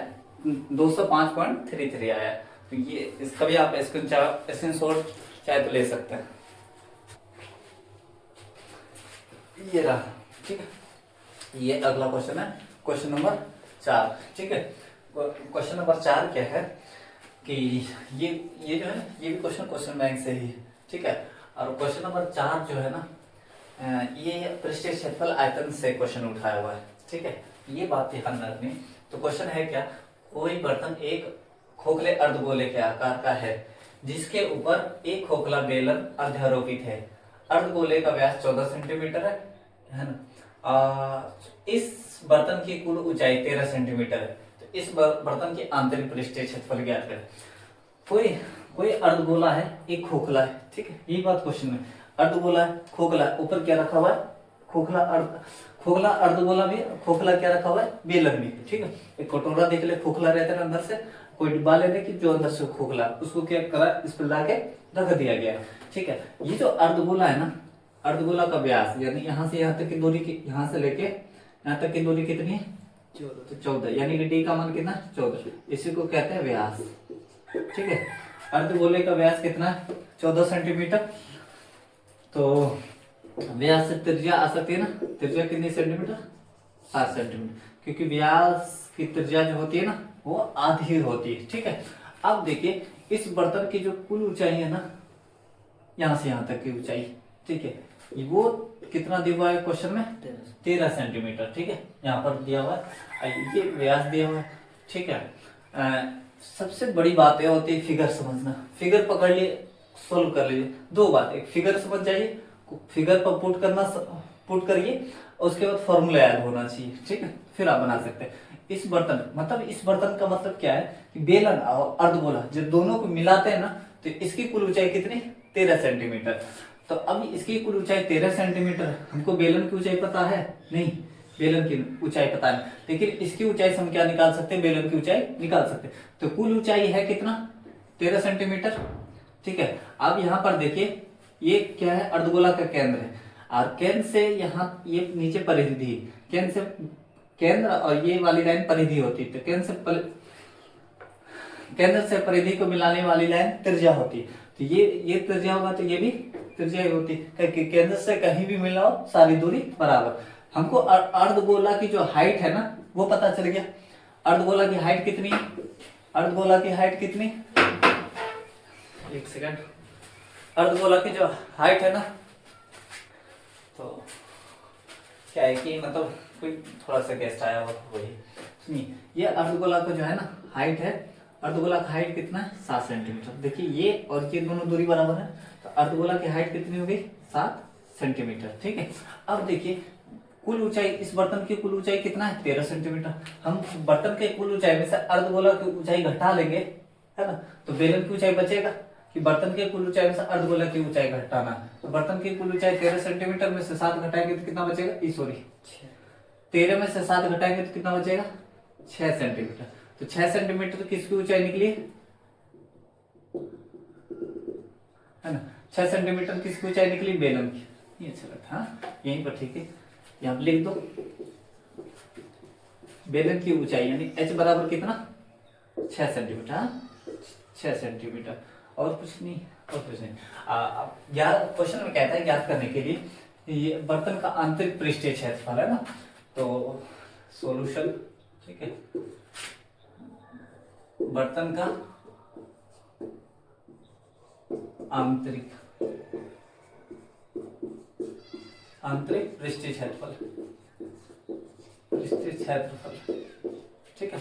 205.33 आया। तो ये इसका भी आप स्क्रीनशॉट चाहे तो ले सकते हैं, ये रहा, ठीक है। ये अगला क्वेश्चन है, क्वेश्चन नंबर 4, ठीक है। क्वेश्चन नंबर 4 क्या है कि ये जो है ये भी क्वेश्चन बैंक से ही, ठीक है। और क्वेश्चन नंबर 4 जो है ना, ये पृष्ठीय क्षेत्रफल आयतन से क्वेश्चन उठाया हुआ है, ठीक है। ये बात ध्यान रखनी। तो क्वेश्चन है क्या, कोई बर्तन एक खोखले अर्धगोले के आकार का है जिसके ऊपर एक खोखला बेलन अध्यारोपित है। अर्धगोले का व्यास 14 सेंटीमीटर है ना। इस बर्तन की कुल ऊंचाई 13 सेंटीमीटर है। तो इस बर्तन की आंतरिक पृष्ठीय क्षेत्रफल ज्ञात करें। कोई अर्धगोला है, एक खोखला है, ठीक है, यही बात क्वेश्चन में। अर्धगोला है, खोखला है, ऊपर क्या रखा हुआ है, खोखला अर्धगोला भी, खोखला क्या रखा हुआ है, बेलन भी, ठीक है। एक कटोरा देख ले, खोखला रहता है अंदर से, कोई डिब्बा ले ले कि जो अंदर से खोखला, उसको क्या करा, इस पर लाके रख दिया गया, ठीक है। ये जो अर्धगोला है ना, अर्धगोला का व्यास यानी यहाँ से यहाँ तक की दूरी, यहाँ से लेके यहाँ तक की दूरी कितनी है 14, यानी कि डी का मान कितना 14, इसी को कहते हैं व्यास, ठीक है। अर्धगोले का व्यास कितना है 14 सेंटीमीटर। तो व्यास से त्रिज्या आ सकती है ना, त्रिज्या कितनी सेंटीमीटर 7 सेंटीमीटर, क्योंकि व्यास की त्रिज्या जो होती है ना वो आधी होती है, ठीक है। अब देखिए इस बर्तन की जो कुल ऊंचाई है ना, यहाँ से यहाँ तक की ऊंचाई, ठीक है, वो कितना दिया हुआ है क्वेश्चन में 13 सेंटीमीटर, ठीक है, यहाँ पर दिया हुआ है, ये व्यास दिया हुआ है, ठीक है। सबसे बड़ी बात यह होती है फिगर समझना, फिगर पकड़ लिए सोल्व कर लीजिए। दो बात, एक फिगर समझ जाइए, फिगर पर पुट करिए, उसके बाद फॉर्मूला याद होना चाहिए, ठीक है, फिर आप बना सकते हैं। इस बर्तन का मतलब क्या है कि बेलन और अर्धगोला जब दोनों को मिलाते हैं ना, तो इसकी कुल ऊंचाई कितनी 13 सेंटीमीटर। तो अब इसकी कुल ऊंचाई 13 सेंटीमीटर, हमको बेलन की ऊंचाई पता है नहीं, बेलन की ऊंचाई पता नहीं, लेकिन इसकी ऊंचाई से हम क्या निकाल सकते हैं, बेलन की ऊंचाई निकाल सकते हैं। तो कुल ऊंचाई है कितना 13 सेंटीमीटर, ठीक है। अब यहाँ पर देखिए ये क्या है, अर्धगोला का केंद्र है। और केंद्र से यहाँ ये नीचे परिधि, केंद्र से केंद्र और ये वाली लाइन परिधि होती है। तो केंद्र से परिधि को मिलाने वाली लाइन त्रिज्या होती है। तो ये त्रिज्या होगा तो ये भी त्रिज्या ही होती है, केंद्र से कहीं भी मिलाओ सारी दूरी बराबर। हमको अर्धगोला की जो हाइट है ना वो पता चल गया। अर्धगोला की हाइट कितनी है? अर्धगोला की हाइट कितनी? एक सेकंड। अर्धगोला की जो हाइट है ना, तो क्या है कि मतलब कोई थोड़ा सा गेस्ट आया हुआ वही सुनिए। ये अर्धगोला का जो है ना हाइट है, अर्धगोला का हाइट कितना है? 7 सेंटीमीटर। देखिए ये और ये दोनों दूरी बराबर है, तो अर्धगोला की हाइट कितनी हो गई? 7 सेंटीमीटर। ठीक है। अब देखिए कुल ऊंचाई, इस बर्तन की कुल ऊंचाई कितना है? 13 सेंटीमीटर। हम बर्तन के कुल ऊंचाई में से अर्धगोला की ऊंचाई घटा लेंगे, है ना, तो बेलन की ऊंचाई बचेगा कि बर्तन के कुल ऊंचाई में से अर्धगोला की ऊंचाई घटाना। तो बर्तन की कुल ऊंचाई 13 सेंटीमीटर में से 7 घटाएंगे तो कितना बचेगा? सॉरी 13 में से 7 घटाएंगे तो कितना बचेगा? 6 सेंटीमीटर। तो 6 सेंटीमीटर किसकी ऊंचाई निकली है ना? 6 सेंटीमीटर किसकी ऊंचाई निकली? बेलन की। ये अच्छा लगता है, हाँ यहीं पर ठीक है। यहाँ लिख दो बेलन की ऊंचाई यानी h बराबर कितना? 6 सेंटीमीटर। हाँ 6 सेंटीमीटर। और कुछ नहीं, और कुछ नहीं। क्वेश्चन में कहता है ज्ञात करने के लिए ये बर्तन का आंतरिक पृष्ठीय क्षेत्रफल है ना, तो सॉल्यूशन, ठीक है, बर्तन का आंतरिक पृष्ठीय क्षेत्रफल, ठीक है,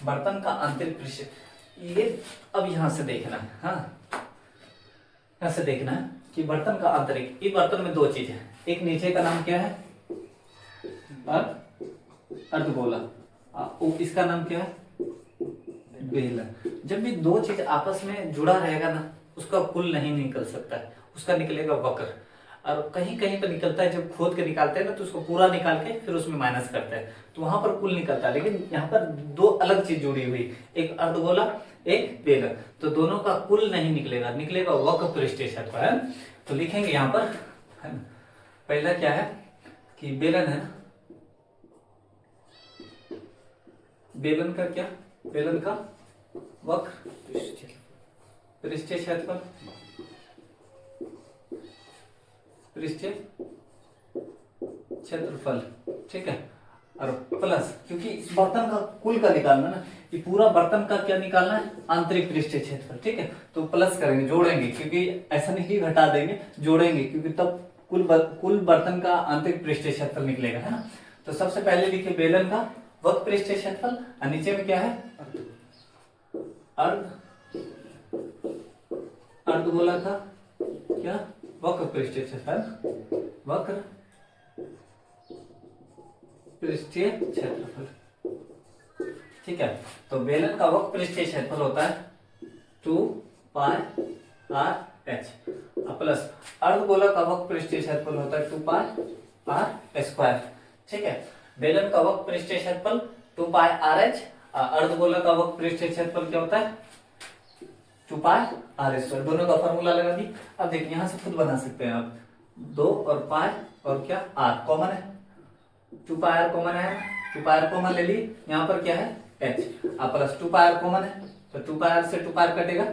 बर्तन का आंतरिक पृष्ठ। ये अब यहां से देखना है, हाँ यहां से देखना है कि बर्तन का आंतरिक, इस बर्तन में दो चीज है, एक नीचे का नाम क्या है? अर्धगोला, इसका नाम क्या है? बेलन। जब भी दो चीज आपस में जुड़ा रहेगा ना, उसका कुल नहीं निकल सकता है, उसका निकलेगा वक्र। और कहीं कहीं पर निकलता है, जब खोद के निकालते हैं ना तो उसको पूरा निकाल के फिर उसमें माइनस करते हैं, तो वहां पर कुल निकलता है। लेकिन यहाँ पर दो अलग चीज जुड़ी हुई, एक अर्धगोला एक बेलन, तो दोनों का कुल नहीं निकलेगा, निकलेगा वक्र पृष्ठीय क्षेत्रफल है। तो लिखेंगे यहाँ पर, है ना, पहला क्या है कि बेलन है ना, बेलन का क्या? बेलन का वक्र पृष्ठीय क्षेत्रफल, पृष्ठीय क्षेत्रफल, ठीक है। और प्लस, क्योंकि इस बर्तन का कुल का निकालना ना, ये पूरा बर्तन का क्या निकालना है? आंतरिक पृष्ठीय क्षेत्रफल, ठीक है। तो प्लस करेंगे, जोड़ेंगे, क्योंकि ऐसा नहीं कि घटा देंगे, जोड़ेंगे, क्योंकि तब कुल बर्तन का आंतरिक पृष्ठीय क्षेत्रफल निकलेगा, है ना। तो सबसे पहले लिखिए बेलन का वक्र पृष्ठीय क्षेत्रफल, और नीचे में क्या है? अर्धगोला का क्या? वक्र पृष्ठीय क्षेत्रफल, वक्र पृष्ठीय क्षेत्रफल, ठीक है। तो बेलन का वक्र पृष्ठीय क्षेत्रफल होता है 2 पाई आर एच, प्लस अर्धगोला का वक्र पृष्ठीय क्षेत्रफल होता है 2 पाई आर स्क्वायर, ठीक है। बेलन का वक्र पृष्ठीय क्षेत्रफल 2 पाई आर एच, अर्धगोला का वक्र पृष्ठीय क्षेत्रफल क्या होता है? 2 पाई आर स्क्वायर। दोनों का फॉर्मूला लगा दी। अब देखिए यहां से खुद बना सकते हैं आप, 2 और पाई और क्या आर कॉमन है, 2 पाई आर कॉमन है, 2 पाई आर कॉमन ले ली, यहाँ पर क्या है? H, plus 2 pi r common है, तो 2 पाई आर से 2 पाई आर कटेगा,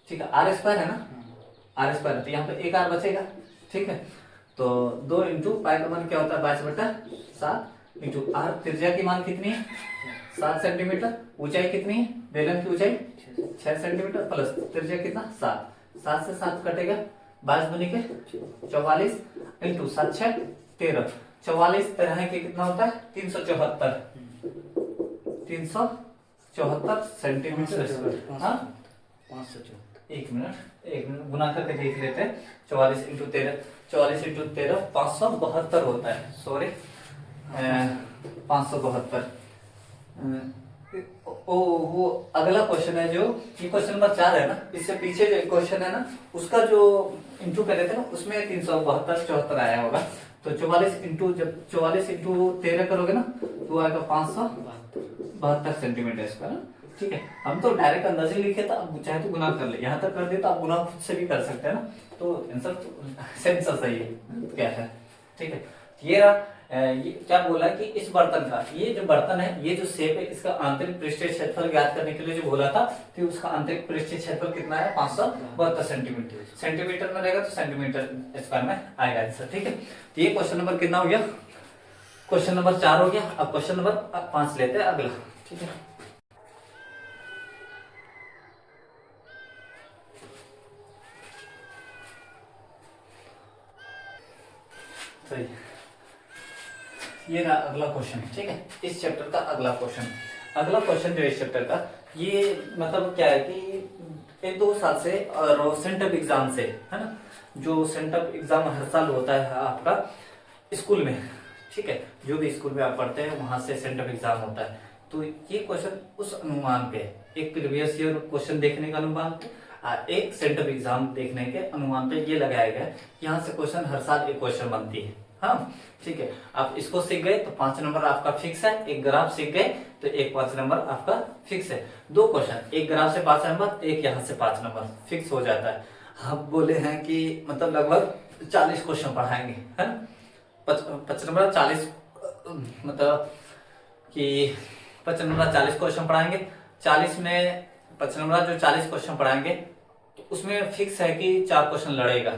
ठीक है। आर स्क्वायर है ना, आर स्क्वायर, तो यहाँ पे एक आर बचेगा, ठीक है। तो 2 इंटू पाई का मान क्या होता है? 22/7 इंटू आर। त्रिज्या की मान कितनी है? 7 सेंटीमीटर। ऊंचाई कितनी है? बेलन की ऊंचाई 6 सेंटीमीटर, प्लस त्रिज्या कितना? 7। 7 से 7 कटेगा, 22 बनी के 44 इंटू 7 6 13, 44 तरह के कितना होता है? 374 सेंटीमीटर स्क्वायर। हाँ 574, एक मिनट गुना करके देख लेते हैं। 44 इंटू 13, 44 इंटू 13 572 होता है, सॉरी 572। वो अगला क्वेश्चन है जो, ये क्वेश्चन नंबर 4 है ना, इससे पीछे जो क्वेश्चन है ना, उसका जो इंटू कर देते ना, उसमें 372 74 आया होगा। तो 44 इंटू, जब 44 इंटू 13 करोगे ना, तो आएगा 572 सेंटीमीटर स्क्वायर। ठीक है, हम तो डायरेक्ट अंदाजे लिखे तो आप चाहे तो गुना कर ले, यहाँ तक कर दे तो आप गुना खुद से भी कर सकते हैं ना, तो आंसर तो सेंसर सही है, क्या है, ठीक है। ये रहा ये क्या बोला कि इस बर्तन का, ये जो बर्तन है, ये जो शेप है, इसका आंतरिक पृष्ठीय क्षेत्रफल ज्ञात करने के लिए जो बोला था कि उसका आंतरिक पृष्ठीय क्षेत्रफल कितना है, 572 सेंटीमीटर। सेंटीमीटर में रहेगा तो सेंटीमीटर स्क्वायर में आएगा आंसर, ठीक है। तो ये क्वेश्चन नंबर कितना हो गया, क्वेश्चन नंबर 4 हो गया। अब क्वेश्चन नंबर 5 लेते हैं अगला, ठीक है। सही, ये रहा अगला क्वेश्चन, ठीक है, इस चैप्टर का अगला क्वेश्चन। अगला क्वेश्चन जो इस चैप्टर का, ये मतलब क्या है कि 1-2 साल से और सेंटअप एग्जाम से, है ना, जो सेंटअप एग्जाम हर साल होता है आपका स्कूल में, ठीक है, जो भी स्कूल में आप पढ़ते हैं वहां से सेंटअप एग्जाम होता है। तो ये क्वेश्चन उस अनुमान पे, एक प्रीवियस ईयर क्वेश्चन देखने का अनुमान पे, एक सेंटअप एग्जाम देखने के अनुमान पे ये लगाया गया। यहाँ से क्वेश्चन हर साल एक क्वेश्चन बनती है, हाँ, ठीक है। आप इसको सीख गए तो 5 नंबर आपका फिक्स है, एक ग्राफ सीख गए तो एक 5 नंबर आपका फिक्स है। 2 क्वेश्चन, एक ग्राफ से 5 नंबर, एक यहाँ से 5 नंबर फिक्स हो जाता है। हम बोले हैं कि मतलब लगभग 40 क्वेश्चन पढ़ाएंगे, है ना, 5 नंबर 40, मतलब कि 5 नंबर 40 क्वेश्चन पढ़ाएंगे। 40 में 5 नंबर जो 40 क्वेश्चन पढ़ाएंगे तो उसमें फिक्स है कि 4 क्वेश्चन लड़ेगा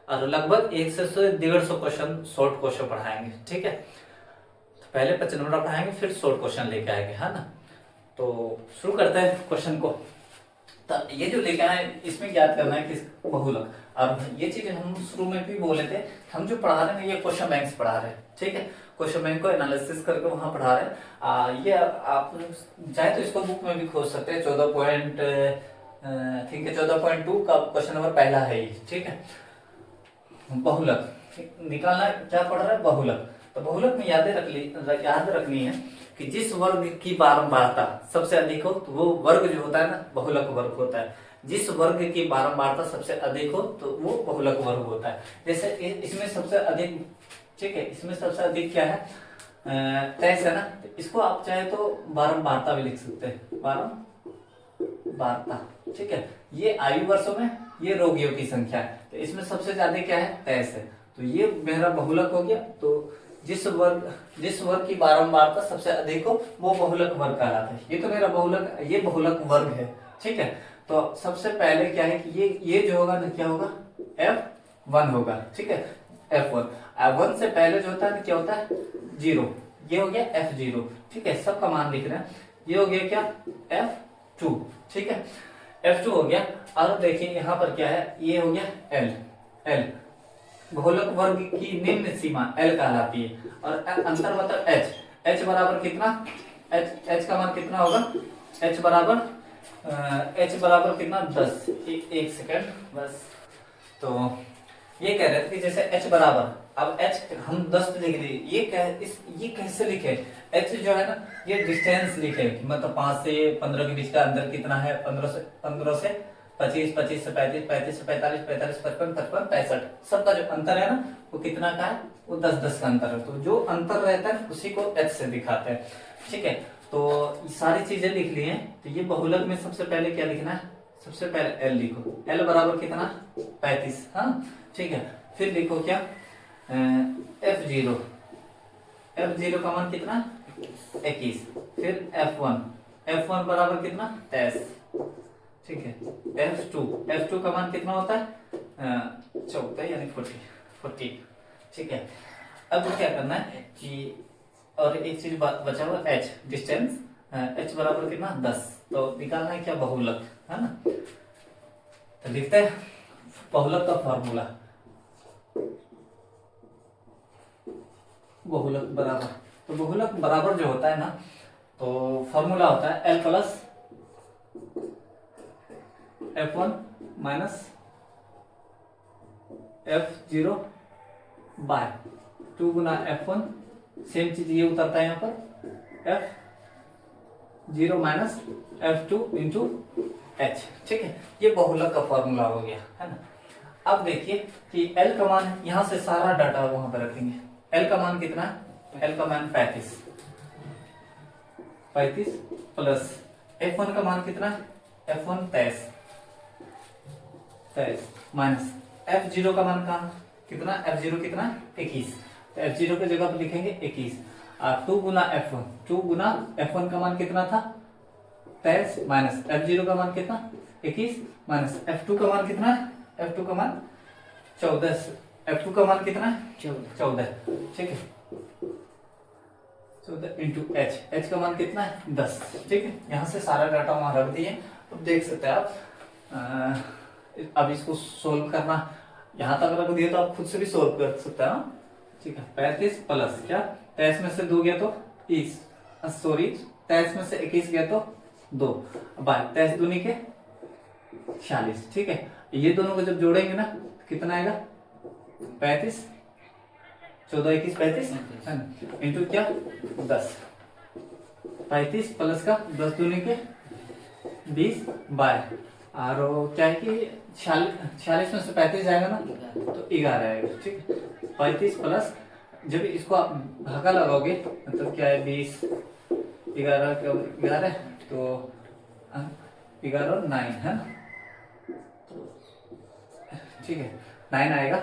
और लगभग 100 से 150 क्वेश्चन शॉर्ट क्वेश्चन पढ़ाएंगे, ठीक है। तो पहले 5 नंबर पढ़ाएंगे फिर शॉर्ट क्वेश्चन लेके आएंगे, है ना। तो शुरू करते हैं क्वेश्चन को। तो ये जो लेके आए इसमें याद करना है किस बहुलक, और ये चीज हम शुरू में भी बोले थे, हम जो पढ़ा रहे हैं ये क्वेश्चन बैंक्स पढ़ा रहे हैं, ठीक है, क्वेश्चन बैंक को एनालिसिस करके वहां पढ़ा रहे हैं। ये आप चाहे तो इसको बुक में भी खोज सकते हैं, 14 पॉइंट ठीक है 14.2 का क्वेश्चन नंबर पहला है ये, ठीक है। बहुलक निकालना, क्या पढ़ रहा है, बहुलक। तो बहुलक में याद रखनी है कि जिस वर्ग की बारंबारता सबसे अधिक हो तो वो वर्ग जो होता है ना बहुलक वर्ग होता है। जिस वर्ग की बारंबारता सबसे अधिक हो तो वो बहुलक वर्ग होता है। जैसे इसमें सबसे अधिक, ठीक है, इसमें सबसे अधिक क्या है, 23 है ना, तो इसको आप चाहे तो बारंबारता भी लिख सकते हैं, बारंबारता, ठीक है। ये आयु वर्षों में, ये रोगियों की संख्या है, तो इसमें सबसे ज्यादा क्या है, 23 है, तो ये मेरा बहुलक हो गया। तो जिस वर्ग की बारंबारता सबसे अधिक हो वो बहुलक वर्ग कहलाता है। ये तो मेरा बहुलक, ये बहुलक वर्ग है, ठीक है। तो सबसे पहले क्या है कि ये जो होगा ना, क्या होगा, F1 होगा, ठीक है, F1। F1 से पहले जो होता है ना क्या होता है, 0, ये हो गया F0, ठीक है, सबका मान लिख रहे हैं। ये हो गया क्या, F2, ठीक है, F2 हो गया। और देखिए यहाँ पर क्या है, ये हो गया L बहुलक वर्ग की निम्न सीमा L कहलाती है। और अंतर मतलब H बराबर कितना, H का मान कितना होगा, H बराबर कितना, 10। एक सेकंड बस। तो ये कह रहे थे कि जैसे H बराबर, अब H हम 10 लिख दिए, ये कैसे लिखे, H जो है ना ये डिस्टेंस लिखे, मतलब 5 से 15 के बीच का अंतर कितना है, 15 से 25, 25 से 35, 35 से 45, 45 55, 55 65, सबका जो अंतर है ना वो कितना का है, वो 10-10 का अंतर है। तो जो अंतर रहता है उसी को H से दिखाते हैं, ठीक है। तो सारी चीजें लिख ली हैं। तो ये बहुलक में सबसे पहले क्या लिखना है, सबसे पहले L लिखो, L बराबर कितना, 35, हाँ, ठीक है। फिर लिखो क्या, F0 का मान कितना, 21। फिर F1 बराबर कितना, 23, ठीक है। F2 का मान कितना होता है, 14 यानी 40, ठीक है। अब क्या करना है कि, और एक चीज बचा हुआ H डिस्टेंस, H बराबर कितना, 10। तो निकालना है क्या, बहुलक, है ना। तो लिखते हैं बहुलक का फॉर्मूला, बहुलक बराबर, तो बहुलक बराबर जो होता है ना, तो फॉर्मूला होता है L plus F1 minus F0 by 2 गुना F1, सेम चीज ये उतरता है यहाँ पर, F0 minus F2 into H, ठीक है। ये बहुलक का फॉर्मूला हो गया, है ना। अब देखिए कि L का मान, यहां से सारा डाटा वहां पर रखेंगे। L का मान कितना है, L का मान 35 प्लस F1 का मान कितना है, F1 23 माइनस F0 का मान कहाँ कितना, F0 कितना 21, तो F0 की जगह पर लिखेंगे 21 और 2 गुना F1, 2 गुना F1 का मान कितना था 23 माइनस F0 का मान कितना 21 माइनस F2 का मान कितना है, F2 का मान 14, F2 का मान कितना है 14, ठीक है 14 इंटू H का मान कितना है 10, ठीक है। यहाँ से सारा डाटा वहां रख दिए, अब देख सकते हैं आप। अब इसको सोल्व करना, यहाँ तक रख दिया तो आप खुद से भी सोल्व कर सकते हैं, ठीक है। 35 प्लस क्या 23 में से 2 गया तो 30, सॉरी 23 में से 21 गया तो 2, बाय 23 दूनी के 46, ठीक है। ये दोनों को जब जोड़ेंगे ना कितना आएगा 35, 14 21 35 है ना, इंटू क्या 10, 35 प्लस का 10 दूनी के 20 बाय, और क्या है कि 46 में से 35 जाएगा ना तो 11 आएगा, ठीक है। 35 प्लस जब इसको आप भागा लगाओगे मतलब क्या है 20 11 तो 11 और 9 है ना, ठीक है 9 आएगा,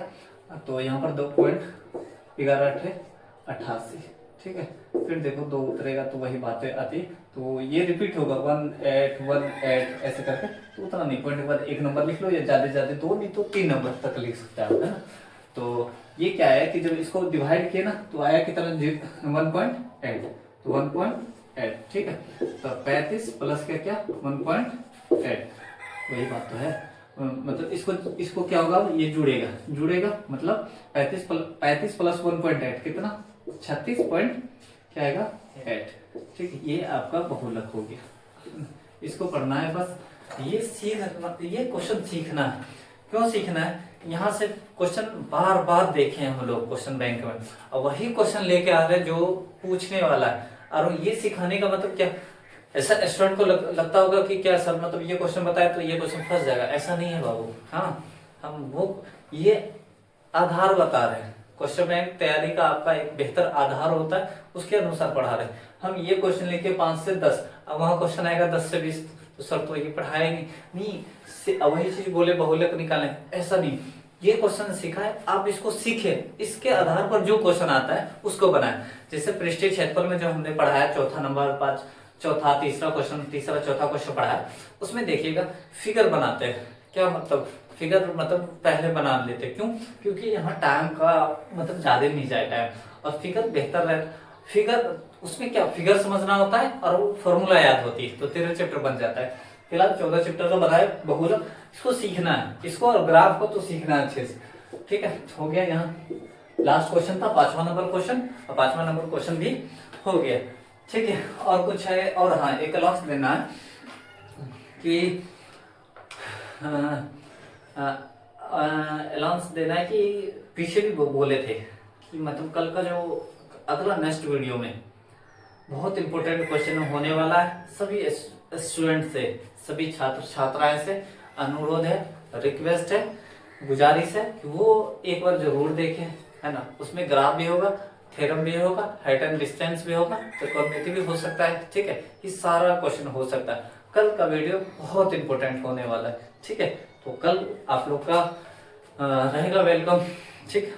तो यहाँ पर 2.1188, ठीक है। फिर देखो 2 उतरेगा तो वही बातें आती, तो ये रिपीट होगा 1818 ऐसे करके, तो उतना नहीं, पॉइंट के बाद एक नंबर लिख लो या ज्यादा से ज्यादा 2 नहीं तो 3 नंबर तक लिख सकते हैं, है ना। तो ये क्या है कि जब इसको डिवाइड किया ना तो आया कितना 1.8, तो 1.8, ठीक है। तो 35 प्लस क्या 1.8, वही बात तो है, मतलब इसको क्या होगा ये जुड़ेगा मतलब 35 प्लस 1.8 कितना 36 पॉइंट क्या आएगा 8, ठीक है। ये आपका बहुलक हो गया, इसको पढ़ना है बस, ये क्वेश्चन सीखना है। क्यों सीखना है, यहाँ से क्वेश्चन बार बार देखे हम लोग क्वेश्चन बैंक में, और वही क्वेश्चन लेके आ रहे हैं जो पूछने वाला है, और ये सिखाने का मतलब क्या, ऐसा स्टूडेंट को लगता होगा कि क्या सर मतलब ये क्वेश्चन बताया तो ये क्वेश्चन फंस जाएगा, ऐसा नहीं है बाबू। हाँ, हम वो ये आधार बता रहे हैं, क्वेश्चन बैंक तैयारी का आपका एक बेहतर आधार होता है, उसके अनुसार पढ़ा रहे हैं हम। ये क्वेश्चन लेके 5 से 10, अब वहां क्वेश्चन आएगा 10 से 20, तो सर तो ये पढ़ाएंगे नहीं, वही चीज बोले बहुलक निकालें, ऐसा नहीं। ये क्वेश्चन सीखा है, आप इसको सीखे, इसके आधार पर जो क्वेश्चन आता है उसको बनाए। जैसे पृष्ठीय क्षेत्रफल में जो हमने पढ़ाया चौथा नंबर 5 चौथा तीसरा चौथा क्वेश्चन पढ़ाया, उसमें देखिएगा फिगर बनाते हैं। क्या मतलब फिगर मतलब पहले बना लेते, क्यों, क्योंकि यहाँ टाइम का मतलब ज्यादा नहीं जाए टाइम, और फिगर बेहतर रहे। फिगर उसमें क्या फिगर समझना होता है और वो फॉर्मूला याद होती है, तो 13 चैप्टर बन जाता है। फिलहाल 14 चैप्टर का बनाए बहुलक, इसको सीखना है, इसको और ग्राफ को तो सीखना है अच्छे से, ठीक है। हो गया, यहाँ लास्ट क्वेश्चन था 5वां नंबर क्वेश्चन, और 5वां नंबर क्वेश्चन भी हो गया, ठीक है। और कुछ है, और हाँ एक अलाउंस देना है कि अलाउंस देना है कि पीछे भी बोले थे कि मतलब कल का जो अगला नेक्स्ट वीडियो में बहुत इंपॉर्टेंट क्वेश्चन होने वाला है। सभी स्टूडेंट से, सभी छात्र छात्राएं से अनुरोध है, रिक्वेस्ट है, गुजारिश है कि वो एक बार जरूर देखें, है ना। उसमें ग्राफ भी होगा, थ्योरम भी होगा, हाइट एंड डिस्टेंस भी होगा, त्रिकोणमिति भी हो सकता है, ठीक है। ये सारा क्वेश्चन हो सकता है। कल का वीडियो बहुत इंपॉर्टेंट होने वाला है, ठीक है। तो कल आप लोग का रहेगा वेलकम, ठीक।